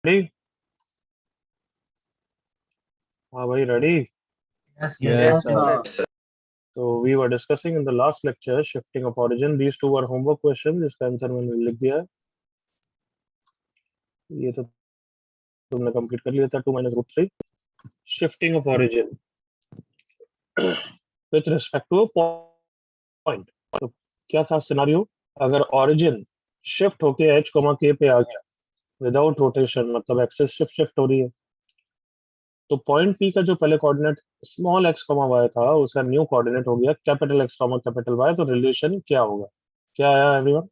ready? हाँ भाई ready? Yes, Yes, sir. sir. So we were discussing in the last lecture shifting of origin. These two were homework questions. इसका answer मैंने लिख दिया है. ये तो तुमने कंप्लीट कर लिया था. 2 minus root 3. Shifting of origin with respect to a point. तो क्या था सिनारियो? अगर origin shift होके h, k पे आ गया विदाउट रोटेशन, मतलब एक्सिस शिफ्ट हो रही है, तो पॉइंट पी का जो पहले coordinate small x comma y था उसका न्यू कोऑर्डिनेट हो गया capital X comma capital Y. तो रिलेशन क्या होगा? क्या आया everyone?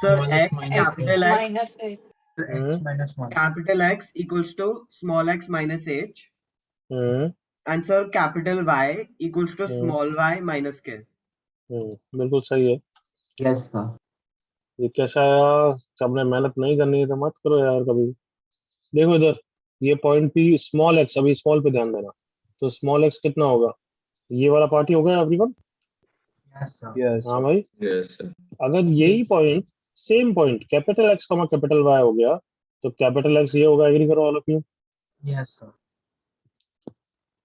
Sir, Small x x minus capital X minus h. x minus 1. capital X equals to small x minus h, hmm and sir capital Y equals to hmm small y minus k. बिल्कुल सही है. Yes, sir. ये कैसा आया? सबने मेहनत नहीं करनी है तो मत करो यार कभी. देखो इधर, ये पॉइंट पी स्मॉल एक्स, अभी स्मॉल पे ध्यान देना. तो स्मॉल एक्स कितना होगा? ये वाला पार्ट ही होगा एवरीवन. Yes, sir. Yes, हाँ sir. भाई, Yes, sir. अगर यही point same point capital X comma capital Y हो गया तो कैपिटल एक्स ये होगा. एग्री करो all of you. Yes, sir.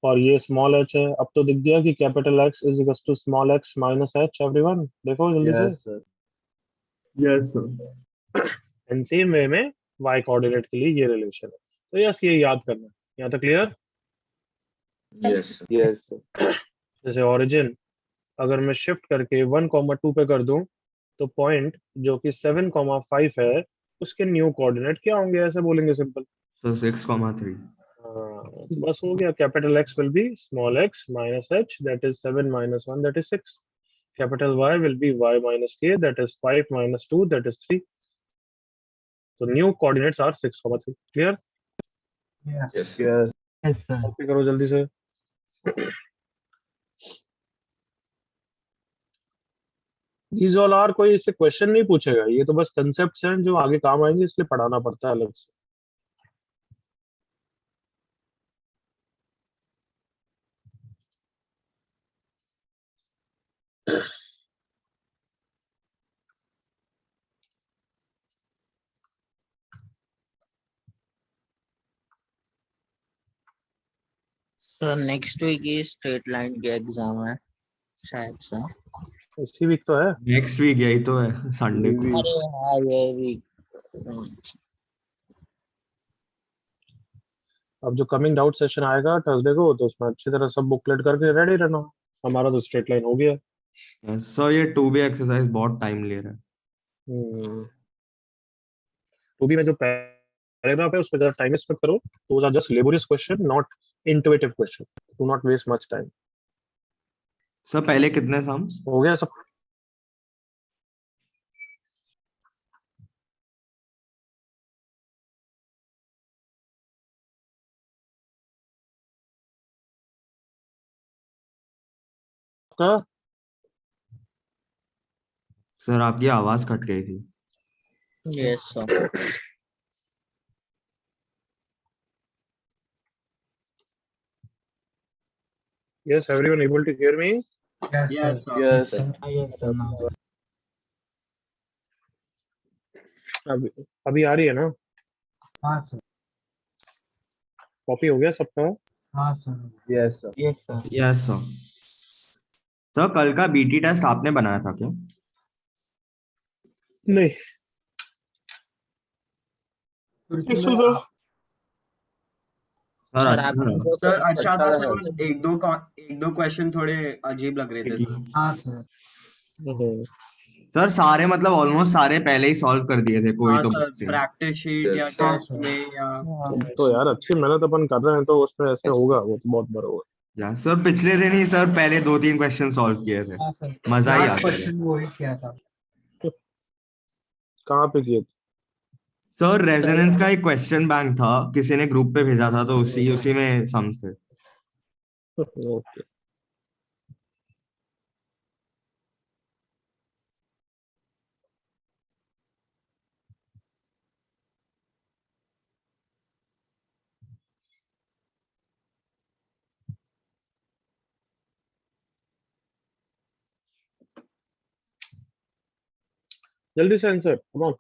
और ये स्मॉल एच है. अब तो दिख गया कि capital X is equal to small x minus h. Everyone देखो जल्दी Yes, sir. Yes, sir. से. एंड सेम वे में वाई कोऑर्डिनेट के लिए ये रिलेशन है. तो यस, ये याद करना. यहाँ तक clear? Yes, sir. Yes, sir. जैसे ओरिजिन अगर मैं शिफ्ट करके 1,2 पे कर दूं तो पॉइंट जो कि 7,5 है उसके न्यू कोऑर्डिनेट क्या होंगे? ऐसे बोलेंगे सिंपल. So 6,3. बस हो गया. Capital X will be small x minus H, that is 7 minus 1, that is 6. Capital Y will be Y minus K, that is 5 minus 2, that is 3. तो new coordinates are 6,3. Clear? Yes. Yes, sir. Yes. Yes, sir. Copy करो जल्दी से. These all are, कोई इससे question नहीं पूछेगा. ये तो बस कंसेप्ट्स हैं जो आगे काम आएंगे, इसलिए पढ़ाना पड़ता है अलग से. सर नेक्स्ट वीक ही स्ट्रेट लाइन के एग्जाम है शायद सर. इसी वीक तो है. नेक्स्ट वीक यही तो है संडे को. We- अरे हाँ ये वीक. अब जो कमिंग डाउट सेशन आएगा थर्सडे को, तो उसमें अच्छी तरह सब बुकलेट करके रेडी रहना. हमारा तो स्ट्रेट लाइन हो गया. सर ये 2B एक्सरसाइज बहुत टाइम ले रहा है. तो भी में जो पैराग्राफ है उस पर जरा टाइम स्पेंड करो. Those are just laborious question, not intuitive question. Do not waste much time. Sir पहले कितने सम्स? हो गया सब? का सर आपकी आवाज कट गई थी. Yes sir. yes, everyone able to hear me? Yes, Yes, sir. sir. Yes, Sir. Yes, sir. Now. अभी आ रही है ना? हाँ sir. कॉपी हो गया सबका? हाँ sir. yes, sir. Yes, sir. Yes sir. Sir कल का बीटी टेस्ट आपने बनाया था क्या? नहीं. क्योंकि सुनो. मैं- सर सर अच्छा आपने था. वो Sir, तो अच्छा था है. सर. एक दो क्वेश्चन थोड़े अजीब लग रहे थे सर. हाँ sir. सर सारे मतलब ऑलमोस्ट सारे पहले ही सॉल्व कर दिए थे. कोई हाँ तो सर, बचे हैं. प्रैक्टिस शीट या Yes, हाँ टेस्ट sir. में या हाँ. तो यार अच्छी मेहनत अपन कर रहे हैं तो उसमें ऐसे होगा, वो तो बहुत बड़ा होगा. या सर पिछले दिन ही सर पहले 2-3 क्वेश्चन सॉल्व किए थे. हाँ sir. मजा ही आ लास्ट गया. क्वेश्चन वही किया था. कहाँ पे किए? सर रेजोनेंस का एक क्वेश्चन बैंक था, किसी ने ग्रुप पे भेजा था तो उसी में सम्स थे. ओके. जल्दी से answer, come on.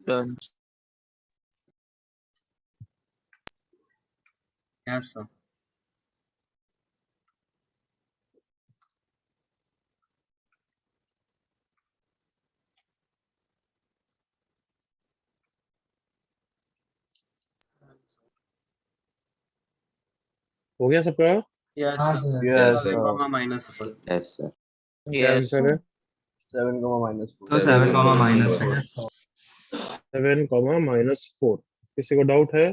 Done. Yes, sir. हो गया सबका? Yes, हाँ sir. Sir. Yes, 7, sir. -4. Yes, sir. क्या Yes. आंसर है? 7, -4. तो 7, -4. Yes, sir. 7, -4। किसी को डाउट है?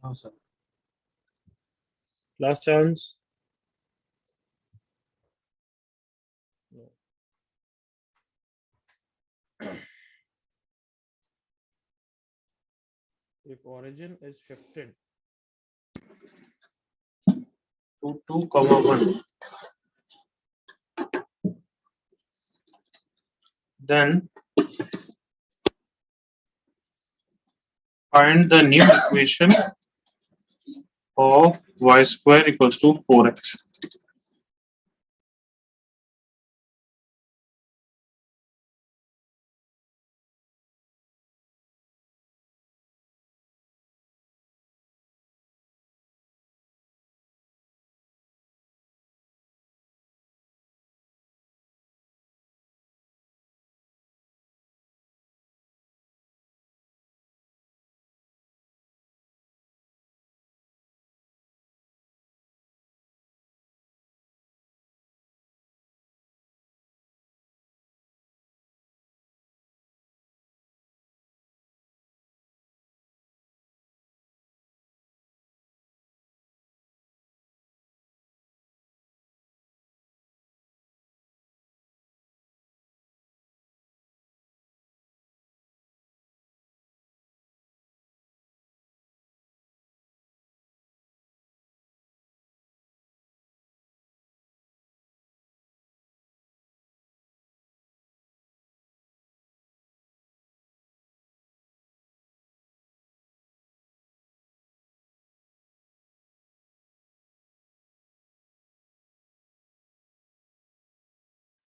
No, sir. Last chance. If origin is shifted to 2, 1, then find the new equation of y square equals to 4x.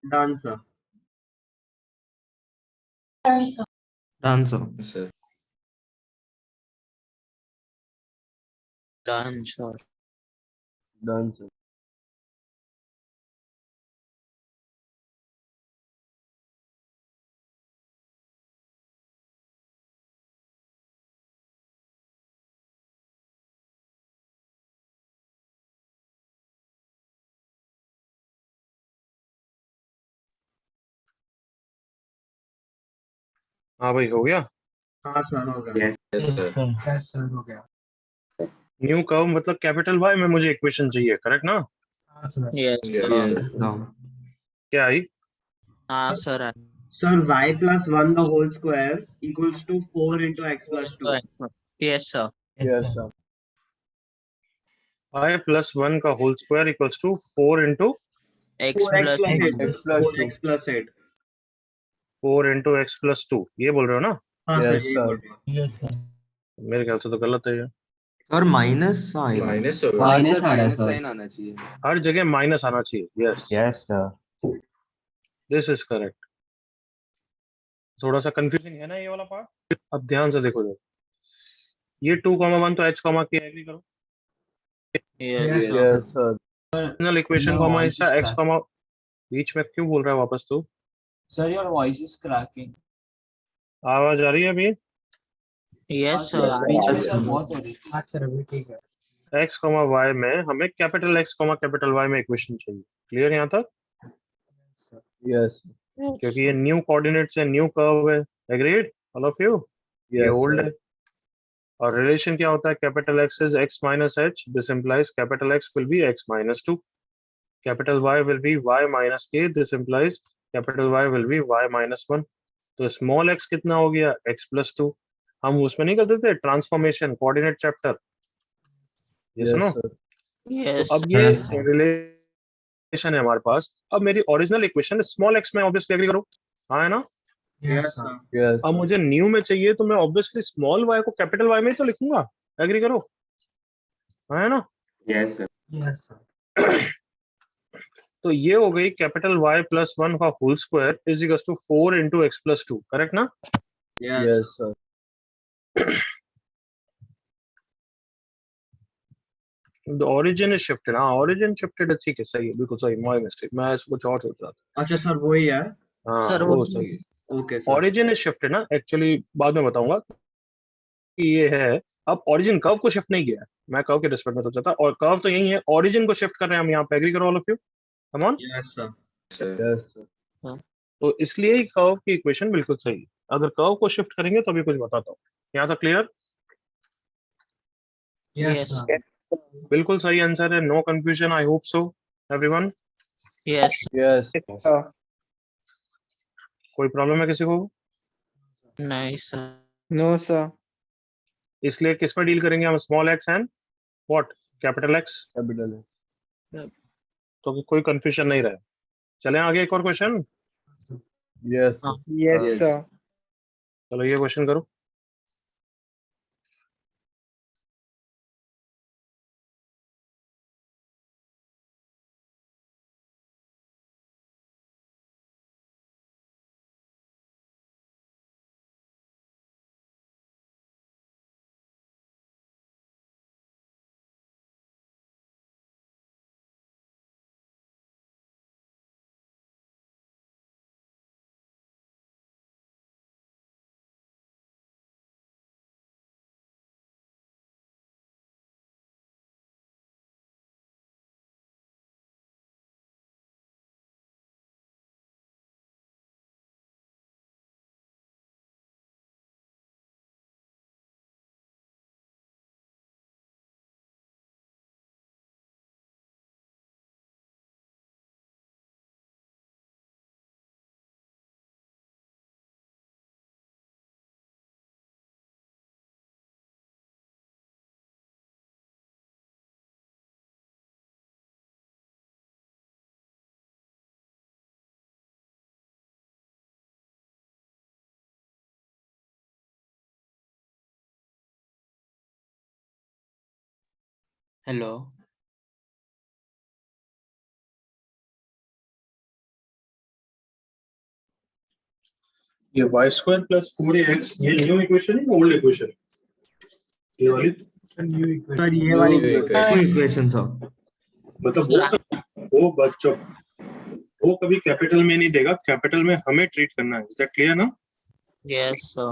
Done, sir. Done, sir. Sir. Done, sir. Done, sir. हाँ भाई, हो गया। हाँ sir, हो गया। Yes, sir. Yes, sir. हो गया। New curve मतलब कैपिटल वाई में मुझे इक्वेशन चाहिए, करेक्ट ना? हाँ sir. Yes. Yes, Yes, sir. sir. क्या आई? Sir. Sir, y plus 1 the whole square equals to 4 into x plus 2. Yes, sir. Yes, sir. y plus 1 का whole square equals to 4 into X 4x plus plus 8, 1. X sir. plus 4x plus 8. 4 into x plus 2, ये बोल रहे हो ना? हाँ sir, Yes, यही sir. बोल रहा हूँ। Yes, sir. मेरे ख्याल से तो गलत है ये। सर माइनस आएगा। माइनस होगा। माइनस आ रहा है माइनस सर। साइन आना चाहिए। हर जगह माइनस आना चाहिए। Yes, yes sir. This is correct. थोड़ा सा कंफ्यूजिंग है ना ये वाला पार्ट। अब ध्यान से देखो, ये 2, 1 तो h, के एग्री करो। Yes, Yes, sir. Yes, sir. Final equation Your comma voice इसका is x, बीच में क्यों बोल रहा है वापस तू? Sir, your voice is cracking. आवाज आ रही है अभी? Yes, sir. Yes, बीच में sir. सर बहुत हो रही थी। हाँ सर, अभी ठीक है। x, y में हमें कैपिटल x, कैपिटल y में इक्वेशन चाहिए। क्लियर यहाँ तक? Yes, sir. Yes. क्योंकि ये न्यू कोऑर्डिनेट्स है, न्यू कर्व है। Agreed all of you? ये Yes, ओल्ड sir. है। और रिलेशन क्या होता है? Capital x is x minus h, this implies capital x will be x minus 2, capital y will be y minus k, this implies capital y will be y minus 1। तो small x कितना हो गया? x plus 2। हम उसमें नहीं करते थे transformation coordinate chapter, ये Yes, सुनो। sir. तो Yes. अब ये Yes, sir. रिलेशन इक्वेशन है हमारे पास। अब मेरी ओरिजिनल इक्वेशन स्मॉल एक्स में ऑब्वियसली एग्री करो, हाँ है ना। Yes, Yes, sir. sir. Yes, अब sir. मुझे न्यू में चाहिए तो मैं ऑब्वियसली स्मॉल वाई को कैपिटल वाई में ही तो लिखूंगा, एग्री करो, हाँ है ना। Yes, sir. Yes, sir. तो ये हो गई कैपिटल वाई प्लस वन का whole square is equal to 4 into x plus two, correct ना। Yes. Yes, sir. The origin is shifted, हाँ ओरिजिन शिफ्टेड है, ठीक है सही है, बिल्कुल सही, माय मिस्टेक, मैं इसको कुछ और सोच रहा था। अच्छा सर वही है। हाँ सर वो सही है, okay sir. Origin is shifted ना, एक्चुअली बाद में बताऊंगा कि ये है। अब ओरिजिन कर्व को शिफ्ट नहीं किया है, मैं कर्व के रिस्पेक्ट में सोचा था, और कर्व तो यही है, ओरिजिन को शिफ्ट कर रहे हैं हम यहाँ पे, एग्री करो all of you, come on. Yes sir. Yes, sir. तो इसलिए ही कर्व की इक्वेशन बिल्कुल सही है। अगर कर्व को शिफ्ट करेंगे तो अभी कुछ बताता हूँ, यहाँ तक क्लियर। Yes, Yes. sir. बिल्कुल सही आंसर है, no confusion, I hope so everyone. Yes. Yes. कोई प्रॉब्लम है किसी को? Nice, sir. No, sir. इसलिए किस में डील करेंगे हम, small x and what capital x, Capital X. तो कि कोई कंफ्यूजन नहीं रहे। चलें आगे, एक और question. Yes, sir. Yes, Yes. sir. चलो ये क्वेश्चन करो। Hello. ये वाई स्क्वायर प्लस 4x, ये न्यू इक्वेशन है ओल्ड इक्वेशन, ये वाली New सर equation. ये वाली कोई इक्वेशन सर, मतलब वो बच्चों वो कभी कैपिटल में नहीं देगा, कैपिटल में हमें ट्रीट करना है, इज दैट क्लियर ना। Yes, sir.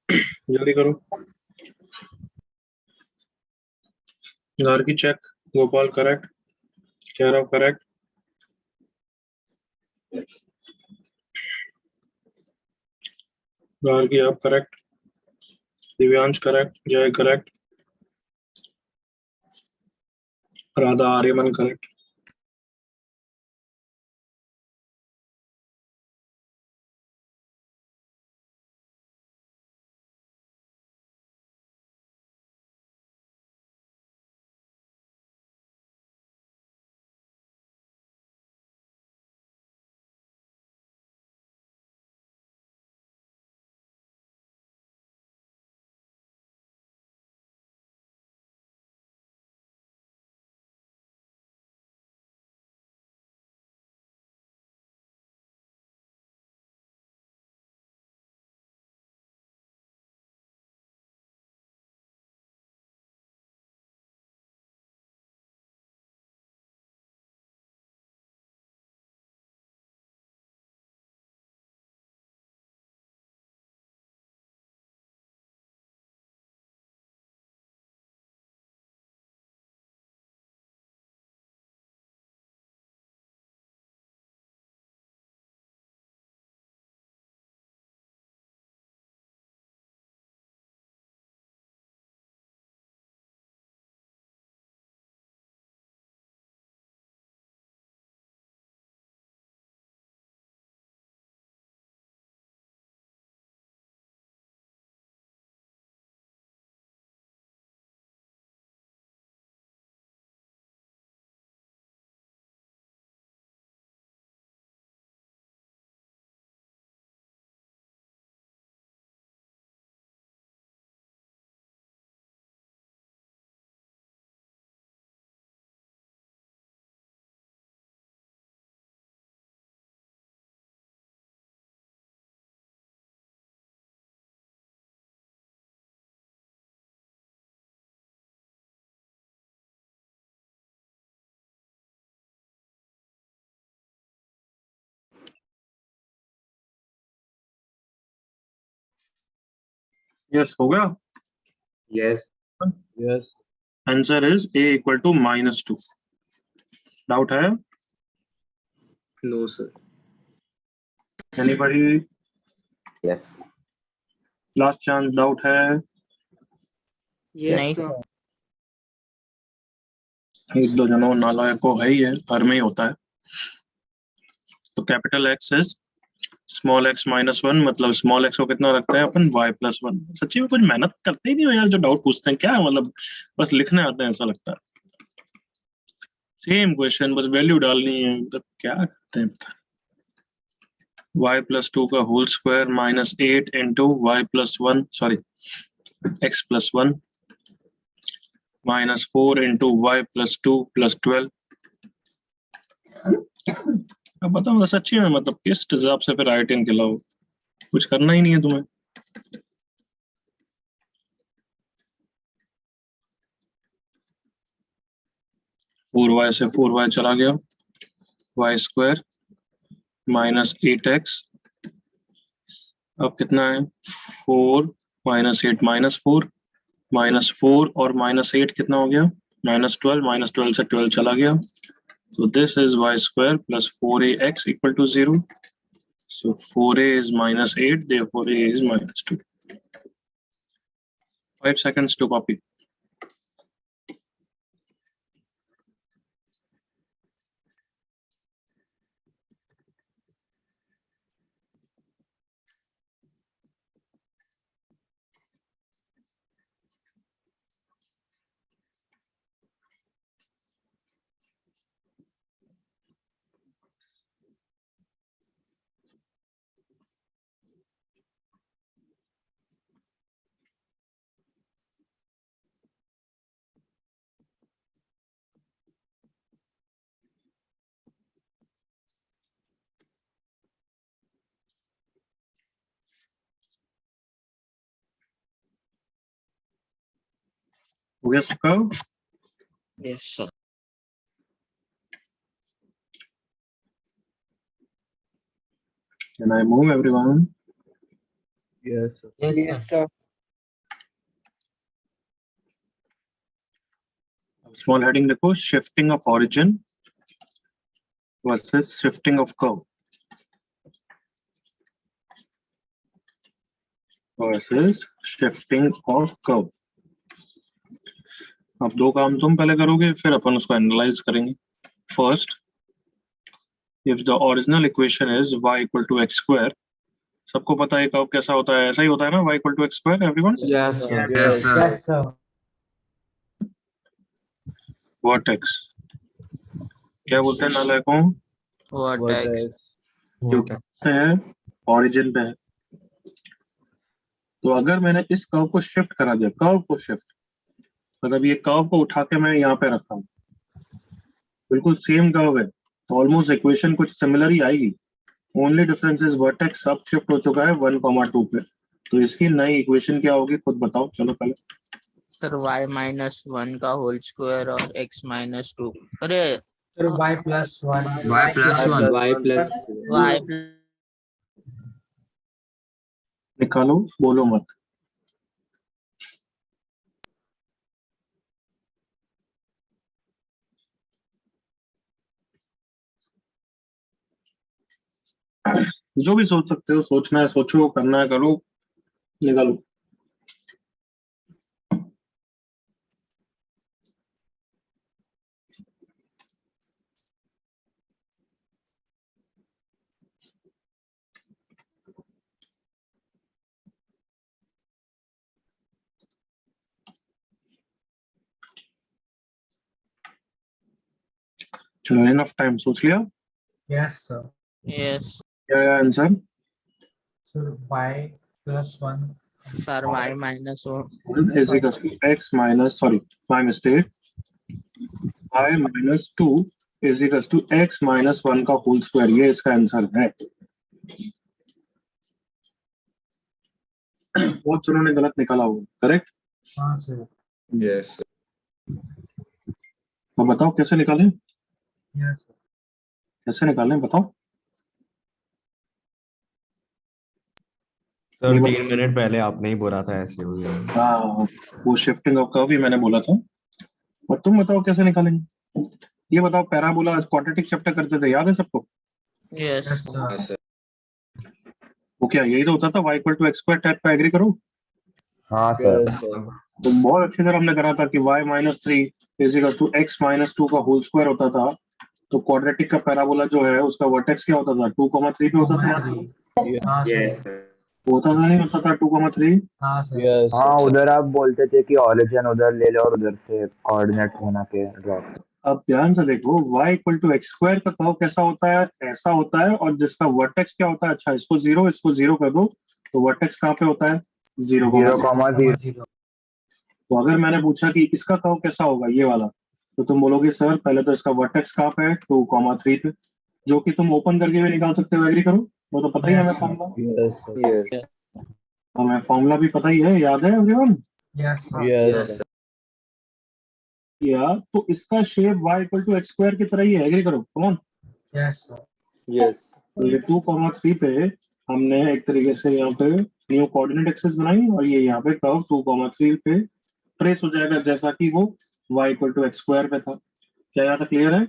जल्दी करो, Gargi check, Gopal correct, Kairav correct, Gargi आप correct, Divyansh correct, Jai correct, Radha Aryaman correct. Yes हो गया. Yes. Yes. Answer is a equal to -2. Doubt है? No, sir. Anybody? Yes. Last chance. Doubt है? नहीं सर. एक दो जनों नालायक को है ही है, हर में ही होता है. तो capital X is small x -1, मतलब स्मॉल एक्स को कितना रखते हैं अपन? y+1. सच्ची में कुछ मेहनत करते ही नहीं हो यार जो डाउट पूछते हैं. क्या है मतलब, बस लिखने आते हैं ऐसा लगता है. सेम क्वेश्चन, बस वैल्यू डालनी है. मतलब क्या करते हैं? y+2 का whole square -8 into y+1, sorry x+1 -4 into y+2 +12. अब बताओ मतलब सच्ची में, मतलब किस हिसाब से फिर i10 खिलाओ? कुछ करना ही नहीं है तुम्हें. फोर वाई से 4y चला गया. y² -8x. अब कितना है? 4 -8 -4 -4 और -8 कितना हो गया? -12. -12 से 12 चला गया. So this is y² plus 4ax equal to 0. So 4a is -8, therefore a is -2. 5 seconds to copy. हो गया सबका? Yes sir. Can I move everyone? Yes, sir. Yes, sir. Small heading देखो, shifting of origin versus shifting of curve versus shifting of curve. अब दो काम तुम पहले करोगे, फिर अपन उसको एनालाइज करेंगे. First, if the original equation is y equal to x square, सबको पता है कर्व कैसा होता है? ऐसा ही होता है ना, y equal to x square, everyone? Yes, sir. Yes, sir. Yes, sir. vertex. क्या बोलते हैं नालायकों? वर्टेक्स. Vertex. है origin पे है. तो अगर मैंने इस कर्व को शिफ्ट करा दिया, कर्व को शिफ्ट, मतलब ये कर्व को उठा के मैं यहाँ पे रखा हूँ, बिल्कुल सेम कर्व है, तो ऑलमोस्ट इक्वेशन कुछ सिमिलर ही आएगी. ओनली डिफरेंस इज वर्टेक्स अब शिफ्ट हो चुका है 1,2 पे. तो इसकी नई इक्वेशन क्या होगी खुद बताओ. चलो पहले सर y-1 का होल स्क्वायर और x-2. अरे Sir, y+1. y+1. Y+1. y निकालो, बोलो मत. जो भी सोच सकते हो, सोचना है सोचो, करना है करो, निकालो. चलो, एनफ टाइम. सोच लिया Yes, sir. yes क्या है answer? Sir, y+1. Sir y-1 is equals to x minus, sorry, my mistake, y minus 2 is equals to x minus 1 का होल स्क्वायर. ये इसका आंसर है. बहुत जनों ने गलत निकाला होगा. करेक्ट? हाँ sir. Yes, sir. तो बताओ कैसे निकालें? Yes, sir. कैसे निकालें बताओ. सर ये 3 मिनट पहले आपने ही बोला था ऐसे हो गया। हाँ, वो शिफ्टिंग ऑफ कर्व भी मैंने बोला था। और तुम बताओ कैसे निकालेंगे? ये बताओ, पैराबोला क्वाड्रेटिक चैप्टर करते थे, याद है सबको? Yes. Yes, sir. Yes, sir. वो क्या यही तो होता था, y equal to x square type का, एग्री करो? हाँ सर। Yes, sir. तो बहुत अच्छी तरह हमने करा था कि y minus 3 is equal to x minus 2 का होल स्क्वायर होता था। तो क्वाड्रेटिक का पैराबोला जो है उसका वर्टेक्स क्या होता था, 2,3 पे होता था, याद है? हाँ Yes, सर। sir. होता था नहीं होता था 2,3? हाँ सर। Yes, हाँ sir. उधर आप बोलते थे कि ऑरिजिन उधर ले लो और उधर से कोऑर्डिनेट बना के ड्रॉ। अब ध्यान से देखो, y equal to x square का कर्व कैसा होता है, ऐसा होता है, और जिसका वर्टेक्स क्या होता है, अच्छा इसको जीरो कर दो, तो वर्टेक्स कहाँ पे होता है, 0, 0,0। 0. तो अगर मैंने पूछा कि इसका कर्व कैसा होगा, ये वाला, तो तुम बोलोगे सर पहले तो इसका वर्टेक्स कहाँ पे है, 2,3 पे, जो कि तुम ओपन करके भी निकाल सकते हो, एग्री करो? वो तो पता ही है हमें Yes, sir. Formula, Yes, sir. Yes. हमें फॉर्मूला भी पता ही है, याद है everyone? Yes, sir. Yes, sir. या तो इसका shape y equal to x square की तरह ही है, एग्री करो, come on. Yes, sir. Yes. तो ये 2,3 पे हमने एक तरीके से यहाँ पे न्यू कोऑर्डिनेट एक्सिस बनाई, और ये यहाँ पे कर्व 2,3 पे ट्रेस हो जाएगा, जैसा कि वो y equal to x square पे था। क्या यहाँ तक क्लियर है?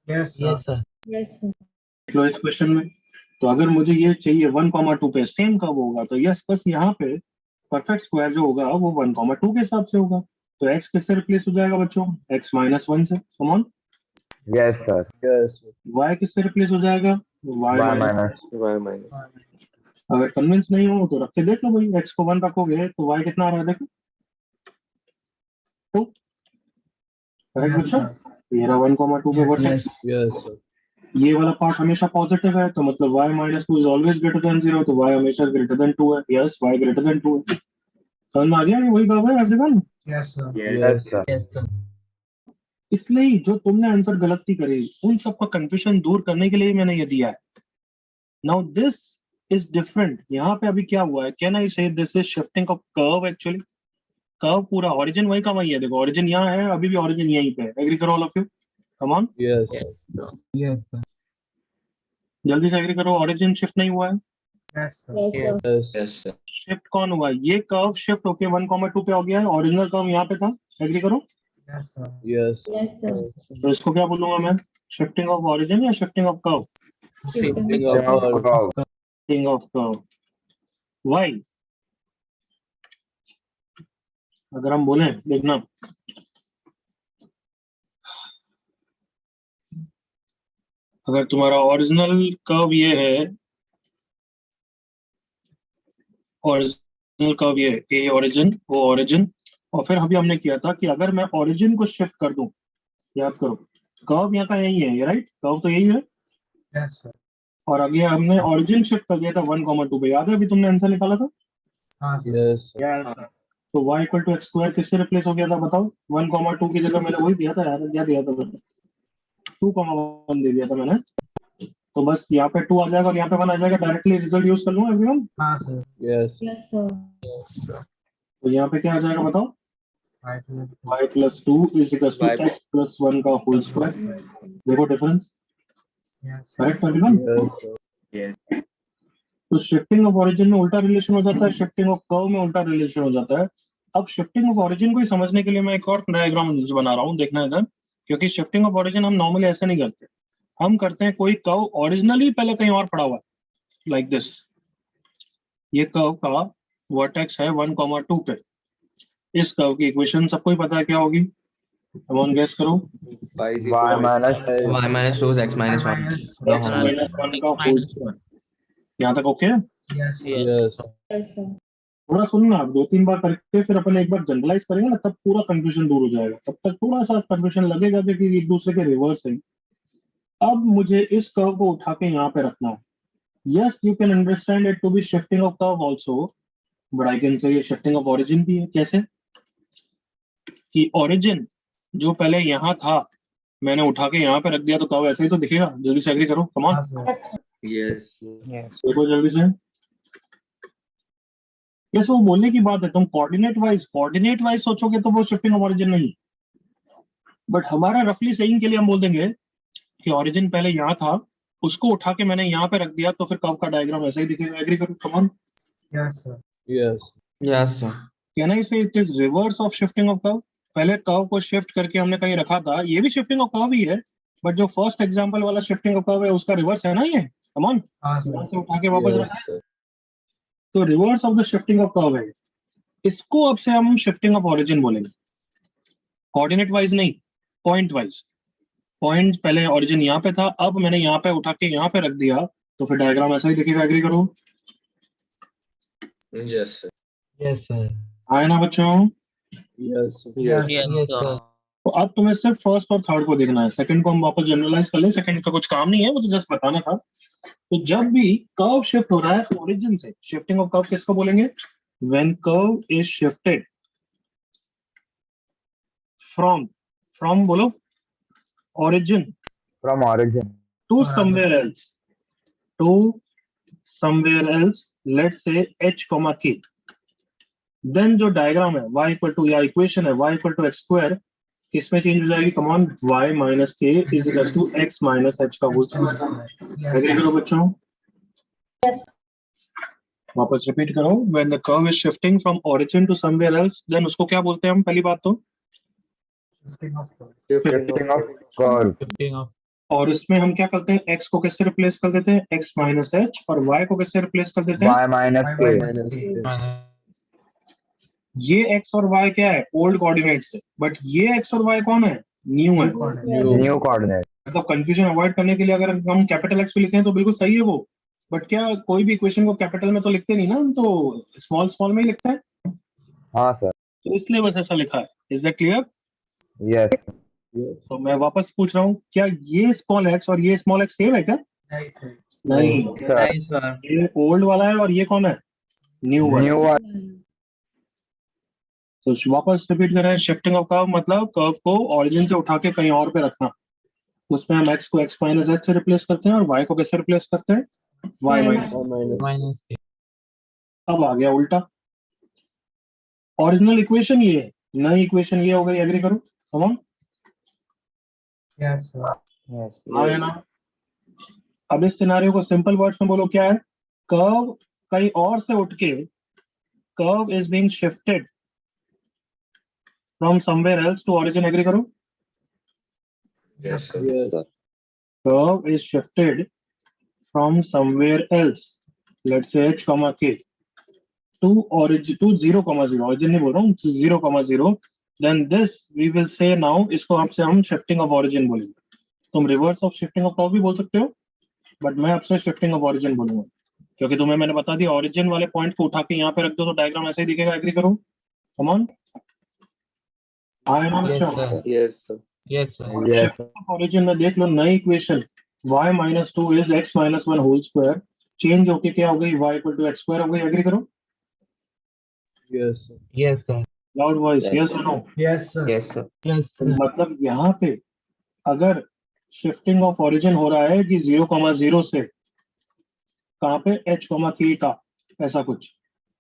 Yes, sir. Yes, sir. देख लो इस क्वेश्चन में, तो अगर मुझे ये चाहिए 1,2 पे सेम कर्व होगा, तो यस, बस यहाँ पे परफेक्ट स्क्वायर जो होगा वो 1,2 के हिसाब से होगा। तो x किससे रिप्लेस हो जाएगा बच्चों, x माइनस 1 से, come on. Yes sir. Yes, sir. y किससे रिप्लेस हो जाएगा, y y minus. Minus. Y minus. अगर कन्विंस नहीं हो तो रख के देख लो भाई, x को 1 रखोगे तो y कितना आ रहा है, देखो 2, करेक्ट Yes, बच्चों? sir. ये रहा 1,2 पे वर्टेक्स। Yes, sir. ये वाला पार्ट हमेशा पॉजिटिव है, तो मतलब y minus 2 is always greater than 0, तो y हमेशा ग्रेटर देन 2 है। यस, y ग्रेटर देन 2 है। समझ में आ गया? ये वही कर्व है everyone. Yes, sir. Yes sir. Yes, sir. इसलिए जो तुमने आंसर गलती करी, उन सबका कंफ्यूजन दूर करने के लिए मैंने ये दिया है। Now this is different. यहाँ पे अभी क्या हुआ है, कैन आई से this is shifting of curve, actually curve पूरा ओरिजिन वही का वही है, देखो ओरिजिन यहाँ है, अभी भी ओरिजिन यहीं पे है, एग्री करो all of you, come on, Yes, sir. Yes, sir. जल्दी से एग्री करो, ओरिजिन शिफ्ट नहीं हुआ है। Yes, sir. Yes, sir. Yes, yes, sir. Shift कौन हुआ है, ये कर्व शिफ्ट होके 1,2 पे हो गया है, ओरिजिनल कर्व यहाँ पे था, एग्री करो। Yes, sir. Yes, sir. Yes, sir. तो इसको क्या बोलूंगा मैं, शिफ्टिंग ऑफ ओरिजिन या shifting of curve? Shifting Shifting of of curve. curve. Shifting of curve. Why? अगर हम बोले, देखना, अगर तुम्हारा ओरिजिनल कर्व ये है, ओरिजिनल कर्व ये ए ओरिजिन, वो ओरिजिन, और फिर अभी हमने किया था कि अगर मैं ओरिजिन को शिफ्ट कर दूं, याद करो कर्व यहाँ का यही है, राइट, कर्व तो यही है, Yes, sir. और अभी हमने ओरिजिन शिफ्ट कर दिया था 1,2 पे, याद है अभी तुमने आंसर निकाला था। हाँ sir. Yes, sir. Yes, sir. तो y equal to x square किससे रिप्लेस हो गया था बताओ, 1,2 की जगह मैंने वही दिया था यार, क्या दिया था मैंने, 2,1 दे दिया था मैंने, तो बस यहाँ पे 2 आ जाएगा और यहाँ पे 1 आ जाएगा, डायरेक्टली रिजल्ट यूज कर लूंगा एवरीवन। हाँ sir. Yes, sir. Yes, sir. Yes, sir. तो यहाँ पे क्या आ जाएगा बताओ, I will. y plus 2 is equal to Y x plus 1 का होल स्क्वायर, देखो difference, Yes, sir. Correct everyone. Yes, sir. तो शिफ्टिंग ऑफ ओरिजिन में उल्टा रिलेशन हो जाता है, शिफ्टिंग ऑफ कर्व में उल्टा रिलेशन हो जाता है। अब शिफ्टिंग ऑफ ओरिजिन को ही समझने के लिए मैं एक और डायग्राम बना रहा हूँ, देखना इधर, क्योंकि शिफ्टिंग ऑफ ओरिजिन हम नॉर्मली ऐसे नहीं करते, हम करते हैं कोई कर्व ओरिजिनली पहले कहीं और पड़ा हुआ है, लाइक दिस, ये कर्व का वर्टेक्स है 1,2 पे, इस कर्व की इक्वेशन सबको ही पता है क्या होगी, कम ऑन गेस करो, Y is Y equal to minus y minus 2 is x minus 1 Minus the x whole minus 1 का होल स्क्वायर। यहाँ तक okay? Yes, sir. Yes, sir. Yes, sir. थोड़ा सुनना, 2-3 बार करके फिर अपन एक बार जनरलाइज करेंगे ना, तब पूरा कंफ्यूजन दूर हो जाएगा, तब तक थोड़ा सा कंफ्यूजन लगेगा कि एक दूसरे के रिवर्स है। अब मुझे इस कर्व को उठा के यहाँ पे रखना है, yes you can understand it to be shifting of curve also, but I can say ये शिफ्टिंग ऑफ ओरिजिन भी है। कैसे कि ओरिजिन जो पहले यहाँ था मैंने उठा के यहाँ पे रख दिया, तो कर्व ऐसे ही तो दिखेगा, जल्दी से एग्री करो, कम ऑन, हाँ sir. Yes, sir. Yes. देखो जल्दी से। यस, वो बोलने की बात है, तुम कोऑर्डिनेट वाइज सोचोगे तो वो शिफ्टिंग ऑफ ओरिजिन नहीं, बट हमारा रफली सेइंग के लिए हम बोल देंगे कि ओरिजिन पहले यहाँ था उसको उठा के मैंने यहाँ पे रख दिया तो फिर कर्व का डायग्राम ऐसा ही दिखेगा। एग्री करो, come on. Yes, sir. Yes. Yes sir. Can I say it is reverse of shifting of curve? पहले कर्व को शिफ्ट करके हमने कहीं रखा था, ये भी शिफ्टिंग ऑफ कर्व ही है, बट जो फर्स्ट एग्जांपल वाला शिफ्टिंग ऑफ कर्व है उसका रिवर्स है ना ये। कम ऑन, हाँ यहाँ सर। से उठा के वापस रखा Yes, sir. तो reverse of the shifting of curve है। इसको अब से हम शिफ्टिंग ऑफ ओरिजिन बोलेंगे, कोऑर्डिनेट वाइज नहीं, पॉइंट वाइज। पॉइंट पहले ओरिजिन यहाँ पे था, अब मैंने यहाँ पे उठा के यहाँ पे रख दिया तो फिर डायग्राम ऐसा ही दिखेगा। एग्री करो, Yes, sir. Yes, sir. आए ना बच्चों? Yes, sir. Yes, Yes, yes, sir. sir. तो अब तुम्हें सिर्फ फर्स्ट और थर्ड को देखना है, सेकंड को हम वापस जनरलाइज कर लें। सेकंड का कुछ काम नहीं है, वो तो जस्ट बताना था। तो जब भी कर्व शिफ्ट हो रहा है ओरिजिन से, शिफ्टिंग ऑफ कर्व किसको बोलेंगे? When curve is shifted from बोलो origin From origin. to somewhere else, let's say h comma k, then जो डायग्राम है y इक्वल टू या इक्वेशन है y equal to x square, किसमें change हो जाएगी? Come on, y minus k is equal to x minus h का whole square. Agree करो बच्चों? वापस रिपीट करो, when the curve is shifting from origin to somewhere else, then उसको क्या बोलते हैं हम? पहली बात तो Shifting of curve. Shifting of curve. Shifting of और इसमें हम क्या करते हैं? x को किससे रिप्लेस कर देते हैं? x माइनस h, और y को किससे रिप्लेस कर देते हैं? Y minus y K. minus k. ये x और y क्या है? ओल्ड कोऑर्डिनेट्स है, बट ये x और y कौन है? न्यू है। New coordinate. मतलब कंफ्यूजन अवॉइड करने के लिए अगर हम कैपिटल x पे लिखें तो बिल्कुल सही है वो, बट क्या कोई भी इक्वेशन को कैपिटल में तो लिखते नहीं ना, हम तो स्मॉल स्मॉल में ही लिखते हैं, हाँ सर. तो इसलिए बस ऐसा लिखा है। इज दैट क्लियर? Yes. तो मैं वापस पूछ रहा हूँ, क्या ये स्मॉल x और ये स्मॉल x सेम है क्या? Right side. नहीं, Sir. नहीं सर. ये ओल्ड वाला है और ये कौन है? न्यू वाला। New one. तो वापस रिपीट करें, शिफ्टिंग ऑफ कर्व मतलब कर्व को ओरिजिन से उठा के कहीं और पे रखना। उसमें हम x को x माइनस h से रिप्लेस करते हैं और y को किससे रिप्लेस करते हैं? y minus. Minus k. अब आ गया उल्टा। ओरिजिनल इक्वेशन ये है, नई इक्वेशन ये हो गई। एग्री करो, come on. Yes, sir. Yes. आया ना? अब इस सिनारियो को सिंपल वर्ड्स में बोलो, क्या है? कर्व कहीं और से उठ के, curve is being shifted from somewhere else to origin. Agree करो, Yes, sir. Yes. curve is shifted from somewhere else, let's say h comma k, to origin to 0 comma 0, origin नहीं बोल रहा हूँ, 0 comma 0, then this we will say now, इसको आपसे हम shifting of origin बोलेंगे। तुम reverse of shifting of curve भी बोल सकते हो, बट मैं आपसे shifting of origin बोलूंगा, क्योंकि तुम्हें मैंने बता दिया origin वाले पॉइंट को उठा के यहाँ पे रख दो तो डायग्राम ऐसे ही दिखेगा। एग्री करो, कम ऑन। आया ना Yes, बच्चों? sir. Yes, sir. Yes, sir. Yes. Origin में देख लो, नई equation y minus two is x minus one whole square, change होके क्या हो गई? y equal to x square हो गई। एग्री करो, Yes, sir. Yes, sir. Loud voice, Yes. Yes और no? Yes, sir. Yes, sir. Yes, sir. मतलब यहाँ पे अगर शिफ्टिंग ऑफ ओरिजिन हो रहा है कि 0,0 से कहाँ पे? h, k का, ऐसा कुछ,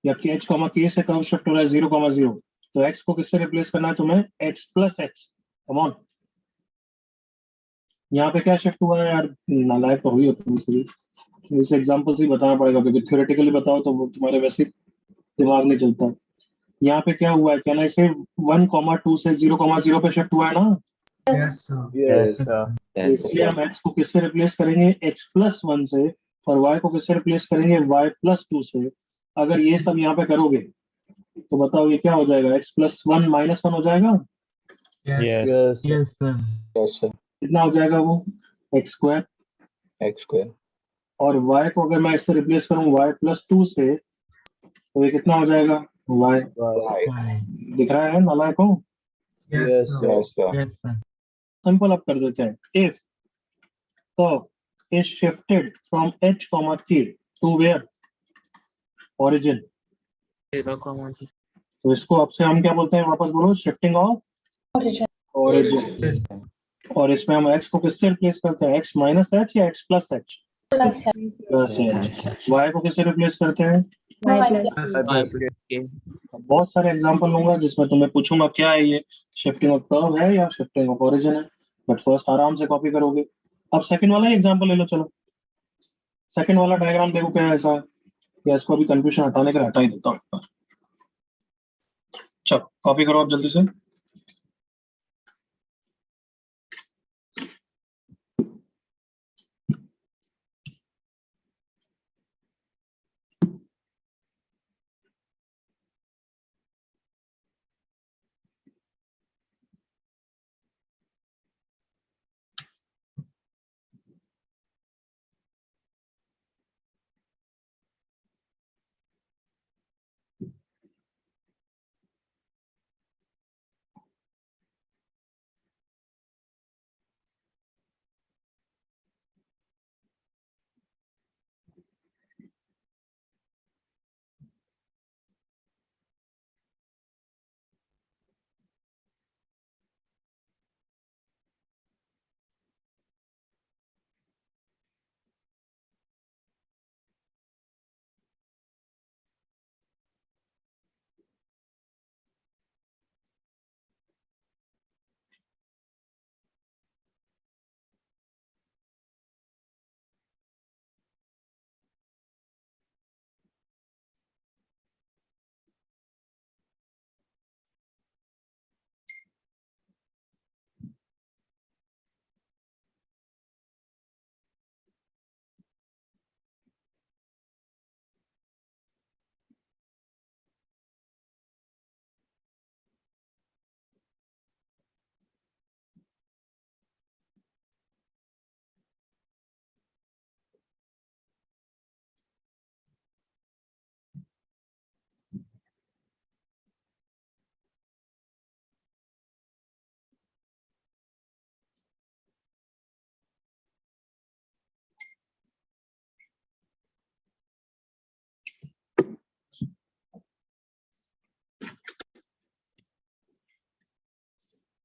या कि h, k से कर्व शिफ्ट हो रहा है 0,0, तो x को किससे रिप्लेस करना है तुम्हें? x plus x। Come on, यहाँ पे क्या शिफ्ट हुआ है यार? नालायक तो हुई हो तुम सभी, इस एग्जांपल से ही बताना पड़ेगा, क्योंकि थ्योरेटिकली बताओ तो वो तुम्हारे वैसे दिमाग नहीं चलता। यहाँ पे क्या हुआ है? क्या ना, इसे 1,2 से 0,0 पे शिफ्ट हुआ है ना, Yes, sir. Yes, sir. तो Yes, इसलिए sir. हम x को किससे रिप्लेस करेंगे? x प्लस 1 से, और y को किससे रिप्लेस करेंगे? y प्लस 2 से। अगर ये सब यहाँ पे करोगे तो बताओ ये क्या हो जाएगा? x प्लस 1 माइनस 1 हो जाएगा। Yes. Yes, sir. Yes, sir. Yes, sir. कितना हो जाएगा वो? x square. X square. और y को अगर मैं इससे रिप्लेस करूँ y प्लस 2 से, तो ये कितना हो जाएगा? y। Y. Fine. दिख रहा है नालायक को? Yes, Yes, sir. yes, sir. Yes, sir. Simple up कर देते हैं। If curve is shifted from h, k to where? Origin. 0,0. तो इसको अब से हम क्या बोलते हैं? वापस बोलो, शिफ्टिंग ऑफ ओरिजिन। और इसमें हम x को किससे रिप्लेस करते हैं? x माइनस h या x plus h? Plus h। y को किससे रिप्लेस करते हैं? Okay. बहुत सारे एग्जांपल लूंगा जिसमें तुम्हें पूछूंगा क्या है ये, शिफ्टिंग ऑफ कर्व है या शिफ्टिंग ऑफ ओरिजिन है, बट फर्स्ट आराम से कॉपी करोगे। अब सेकंड वाला ही एग्जांपल ले लो, चलो। सेकंड वाला डायग्राम देखो क्या है ऐसा, या इसको अभी कंफ्यूजन हटाने के लिए हटा ही देता हूँ एक बार। चलो कॉपी करो आप जल्दी से।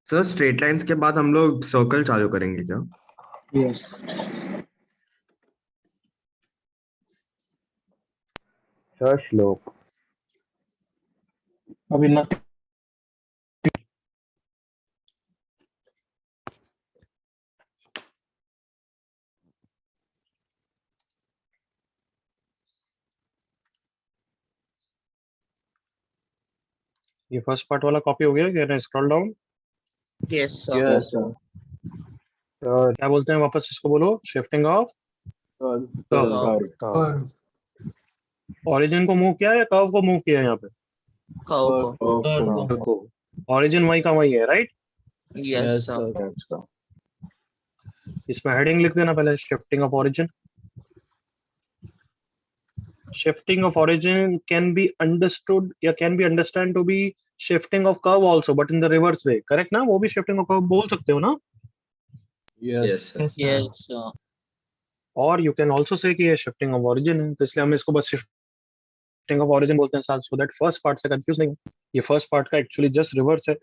सर स्ट्रेट लाइंस के बाद हम लोग सर्कल चालू करेंगे क्या? यस सर श्लोक अभी ना ये फर्स्ट पार्ट वाला कॉपी हो गया क्या? Scroll down. Yes, sir. Yes, sir. Sir क्या बोलते हैं वापस इसको बोलो, shifting of Curve. Curve. Origin को मूव किया या कर्व को मूव किया यहाँ पे? Curve. Curve. को ओरिजिन वही का वही है, right? Yes, sir. Yes, sir. इसमें हेडिंग लिख देना पहले, shifting of origin. Shifting of origin can be understood या can be understand to be shifting of curve also, but in the reverse way, correct ना? वो भी shifting of curve बोल सकते हो ना? Yes, sir. Yes, sir. और you can also say कि ये shifting of origin है, तो इसलिए हम इसको बस shifting of origin बोलते हैं साथ, so that first part से confuse नहीं हो। ये first part का actually just reverse है।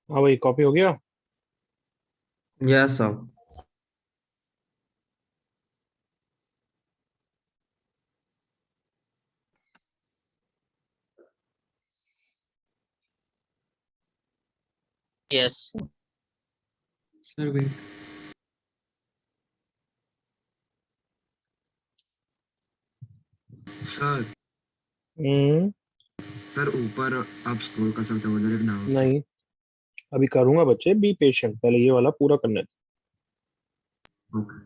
हाँ भाई कॉपी हो गया? Yes sir. Yes sir wait. Sir hmm, sir ऊपर आप स्क्रॉल कर सकते हो उधर एक नाम नहीं अभी करूंगा बच्चे, बी पेशेंट, पहले ये वाला पूरा करने दो। ओके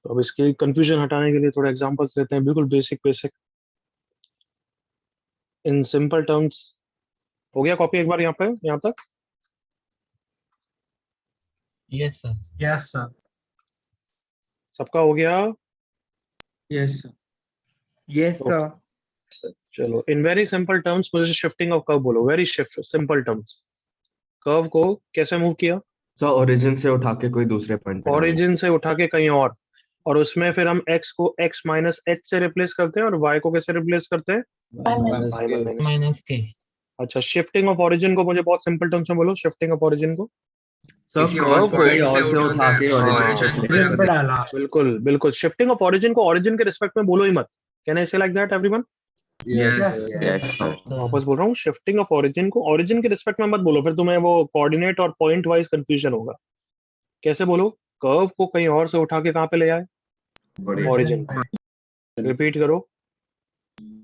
तो अब इसकी कंफ्यूजन हटाने के लिए थोड़े एग्जांपल्स लेते हैं, बिल्कुल basic basic in simple terms. हो गया कॉपी एक बार यहाँ पे, यहाँ तक? Yes, sir. Yes, sir. सबका हो गया? Yes sir. Yes Okay. Sir. चलो इन वेरी सिंपल टर्म्स मुझे शिफ्टिंग ऑफ कर्व बोलो, very shift simple terms. Curve को कैसे मूव किया? सर ओरिजिन से उठा के कोई दूसरे पॉइंट पे डाला। ओरिजिन से उठा के कहीं और उसमें फिर हम x को x माइनस h से रिप्लेस करते हैं और y को कैसे रिप्लेस करते हैं? y Minus K. अच्छा, शिफ्टिंग ऑफ ओरिजिन को मुझे बहुत सिंपल टर्म्स में बोलो, शिफ्टिंग ऑफ ओरिजिन को। सर किसी कर्व और को पॉइंट और से से उठा के उठा के origin origin पे पे रख दे। डाला. बिल्कुल बिल्कुल, शिफ्टिंग ऑफ ओरिजिन को ओरिजिन के रिस्पेक्ट में बोलो ही मत। Can I say like that everyone? Yes वापस बोल रहा हूँ, शिफ्टिंग ऑफ ओरिजिन को ओरिजिन के रिस्पेक्ट में मत बोलो, फिर तुम्हें वो कोऑर्डिनेट और पॉइंट वाइज कंफ्यूजन होगा। कैसे बोलो? कर्व को कहीं और से उठा के कहाँ पे ले आए? ओरिजिन। रिपीट करो।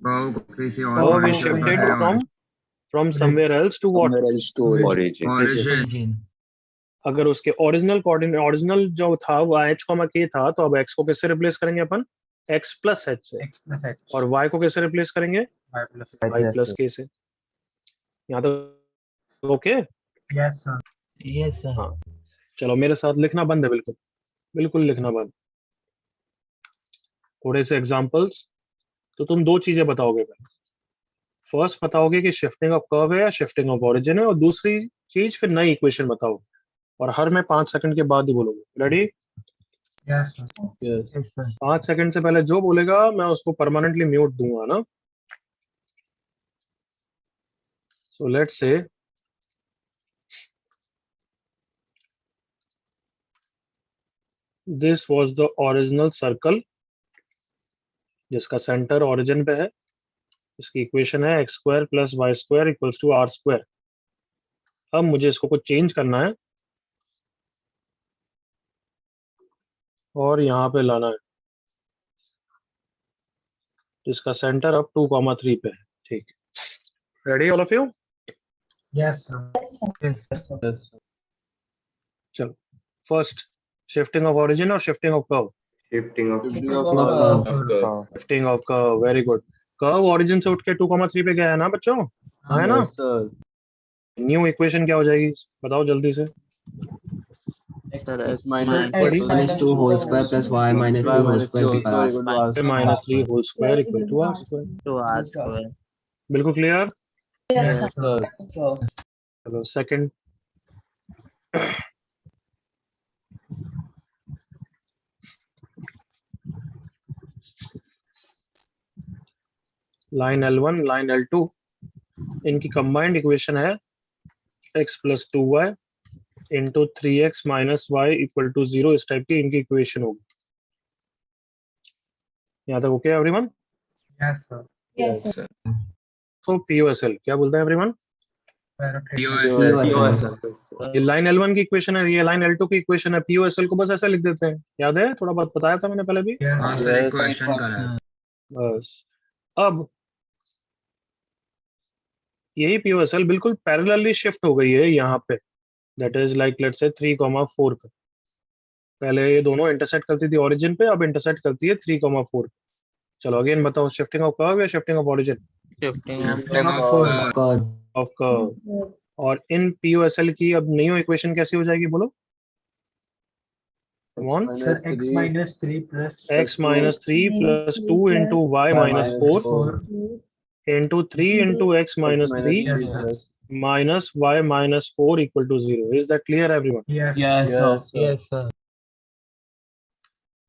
कर्व को किसी और कर्व पॉइंट इज से उठा शिफ्टेड के from somewhere else to what? origin अगर उसके ओरिजिनल कोऑर्डिनेट, ओरिजिनल जो था वो h k था, तो अब x को किससे रिप्लेस करेंगे अपन? x प्लस h से। X plus H. और y को कैसे रिप्लेस करेंगे? Y plus. y plus k से। यहाँ तो okay? Yes, sir. Yes, sir. हाँ चलो मेरे साथ लिखना बंद है, बिल्कुल बिल्कुल लिखना बंद। थोड़े से एग्जांपल्स। तो तुम दो चीजें बताओगे, फर्स्ट बताओगे कि शिफ्टिंग ऑफ कर्व है या शिफ्टिंग ऑफ ओरिजिन है, और दूसरी चीज फिर नई इक्वेशन बताओगे, और हर में 5 सेकंड के बाद ही बोलोगे। Ready? Yes, sir. Yes. Yes, sir. 5 second से पहले जो बोलेगा मैं उसको परमानेंटली म्यूट दूंगा ना। So let's say this was the original circle जिसका सेंटर ओरिजिन पे है। इसकी इक्वेशन है x square plus y square equals to r square. अब मुझे इसको कुछ चेंज करना है और यहाँ पे लाना है, जिसका सेंटर अब 2,3 पे है। ठीक, ready all of you? Yes, sir. Yes, sir. Yes. चलो फर्स्ट, शिफ्टिंग ऑफ ओरिजिन और shifting of curve. Shifting of shifting of curve, very good. Curve origin से उठ के 2,3 पे गया है ना बच्चों? है ना? Yes, sir. न्यू इक्वेशन क्या हो जाएगी बताओ जल्दी से। Sir, x minus X minus 2 whole square plus y minus 3 whole square equal to r square. Minus 3 whole square equal to r square. To r square. बिल्कुल क्लियर? Yes, sir. चलो second, line L1 line L2, इनकी combined equation है x plus 2y into 3x minus y equal to 0। इस type की इनकी equation होगी। यहाँ तक okay everyone? Yes, sir. Yes, sir. तो POSL क्या बोलते हैं एवरीवन? POSL ये लाइन L1 की इक्वेशन है, ये लाइन L2 की इक्वेशन है। POSL को बस ऐसे लिख देते हैं, याद है? थोड़ा बहुत बताया था मैंने पहले भी। Yes, हाँ sir. सर एक क्वेश्चन करा है बस अब यही POSL बिल्कुल पैरेलली शिफ्ट हो गई है यहाँ पे, that is like let's say 3,4 पे। पहले ये दोनों इंटरसेक्ट करती थी ओरिजिन पे, अब इंटरसेक्ट करती है 3,4 पे। चलो अगेन बताओ, शिफ्टिंग ऑफ कर्व या shifting of origin? Shifting shifting of of curve. और इन POSL की अब न्यू इक्वेशन कैसी हो जाएगी बोलो? Come on. Sir, X minus 3 plus x minus 3 plus 2 into y minus 4 into 3 into x minus 3 Yes, sir. minus y minus 4 equal to 0. Is that clear everyone? Yes. Yes, sir. Yes, sir.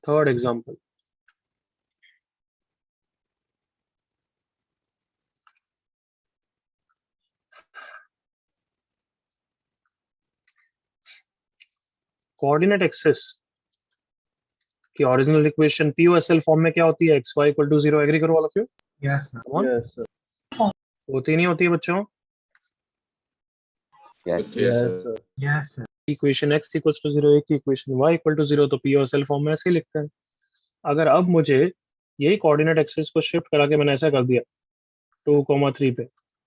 Third example, coordinate axis की original equation POSL form में क्या होती है? X Y equal to 0। Agree करो all of you? Yes, sir. Yes, sir. होती नहीं होती है बच्चों? Yes, sir. Yes, sir. Equation x equal to 0, एक इक्वेशन y इक्वल टू 0, तो पीओएसएल फॉर्म में ऐसे ही लिखते हैं। अगर अब मुझे यही कोऑर्डिनेट एक्सिस को शिफ्ट करा के मैंने ऐसा कर दिया 2,3 पे,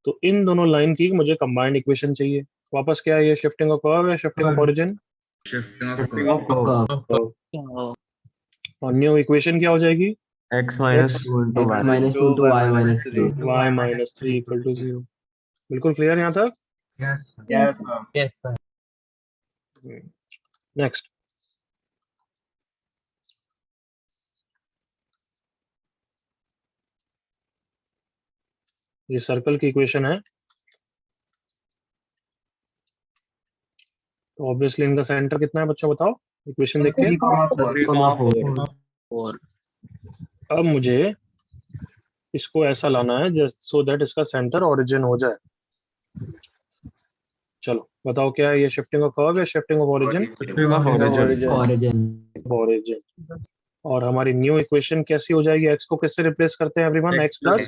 तो इन दोनों लाइन की मुझे कंबाइंड इक्वेशन चाहिए। वापस क्या है ये? शिफ्टिंग ऑफ कर्व या shifting of origin? Shifting of Shifting curve. of curve. Oh, और न्यू इक्वेशन क्या हो जाएगी? x minus 2 into y. -2 to y minus 3. y minus 3 equal to 0। बिल्कुल क्लियर यहाँ तक? Yes, sir. Yes, sir. Yes, sir. Next, ये circle की equation है, तो ऑब्वियसली इनका सेंटर कितना है बच्चों? बताओ इक्वेशन देख के। 3,4. 4. अब मुझे इसको ऐसा लाना है सो दैट इसका सेंटर ओरिजिन हो जाए। चलो बताओ क्या है ये? शिफ्टिंग ऑफ कर्व या shifting of origin? Shifting of origin. Origin. और हमारी न्यू इक्वेशन कैसी हो जाएगी? x को किससे रिप्लेस करते हैं एवरीवन? x प्लस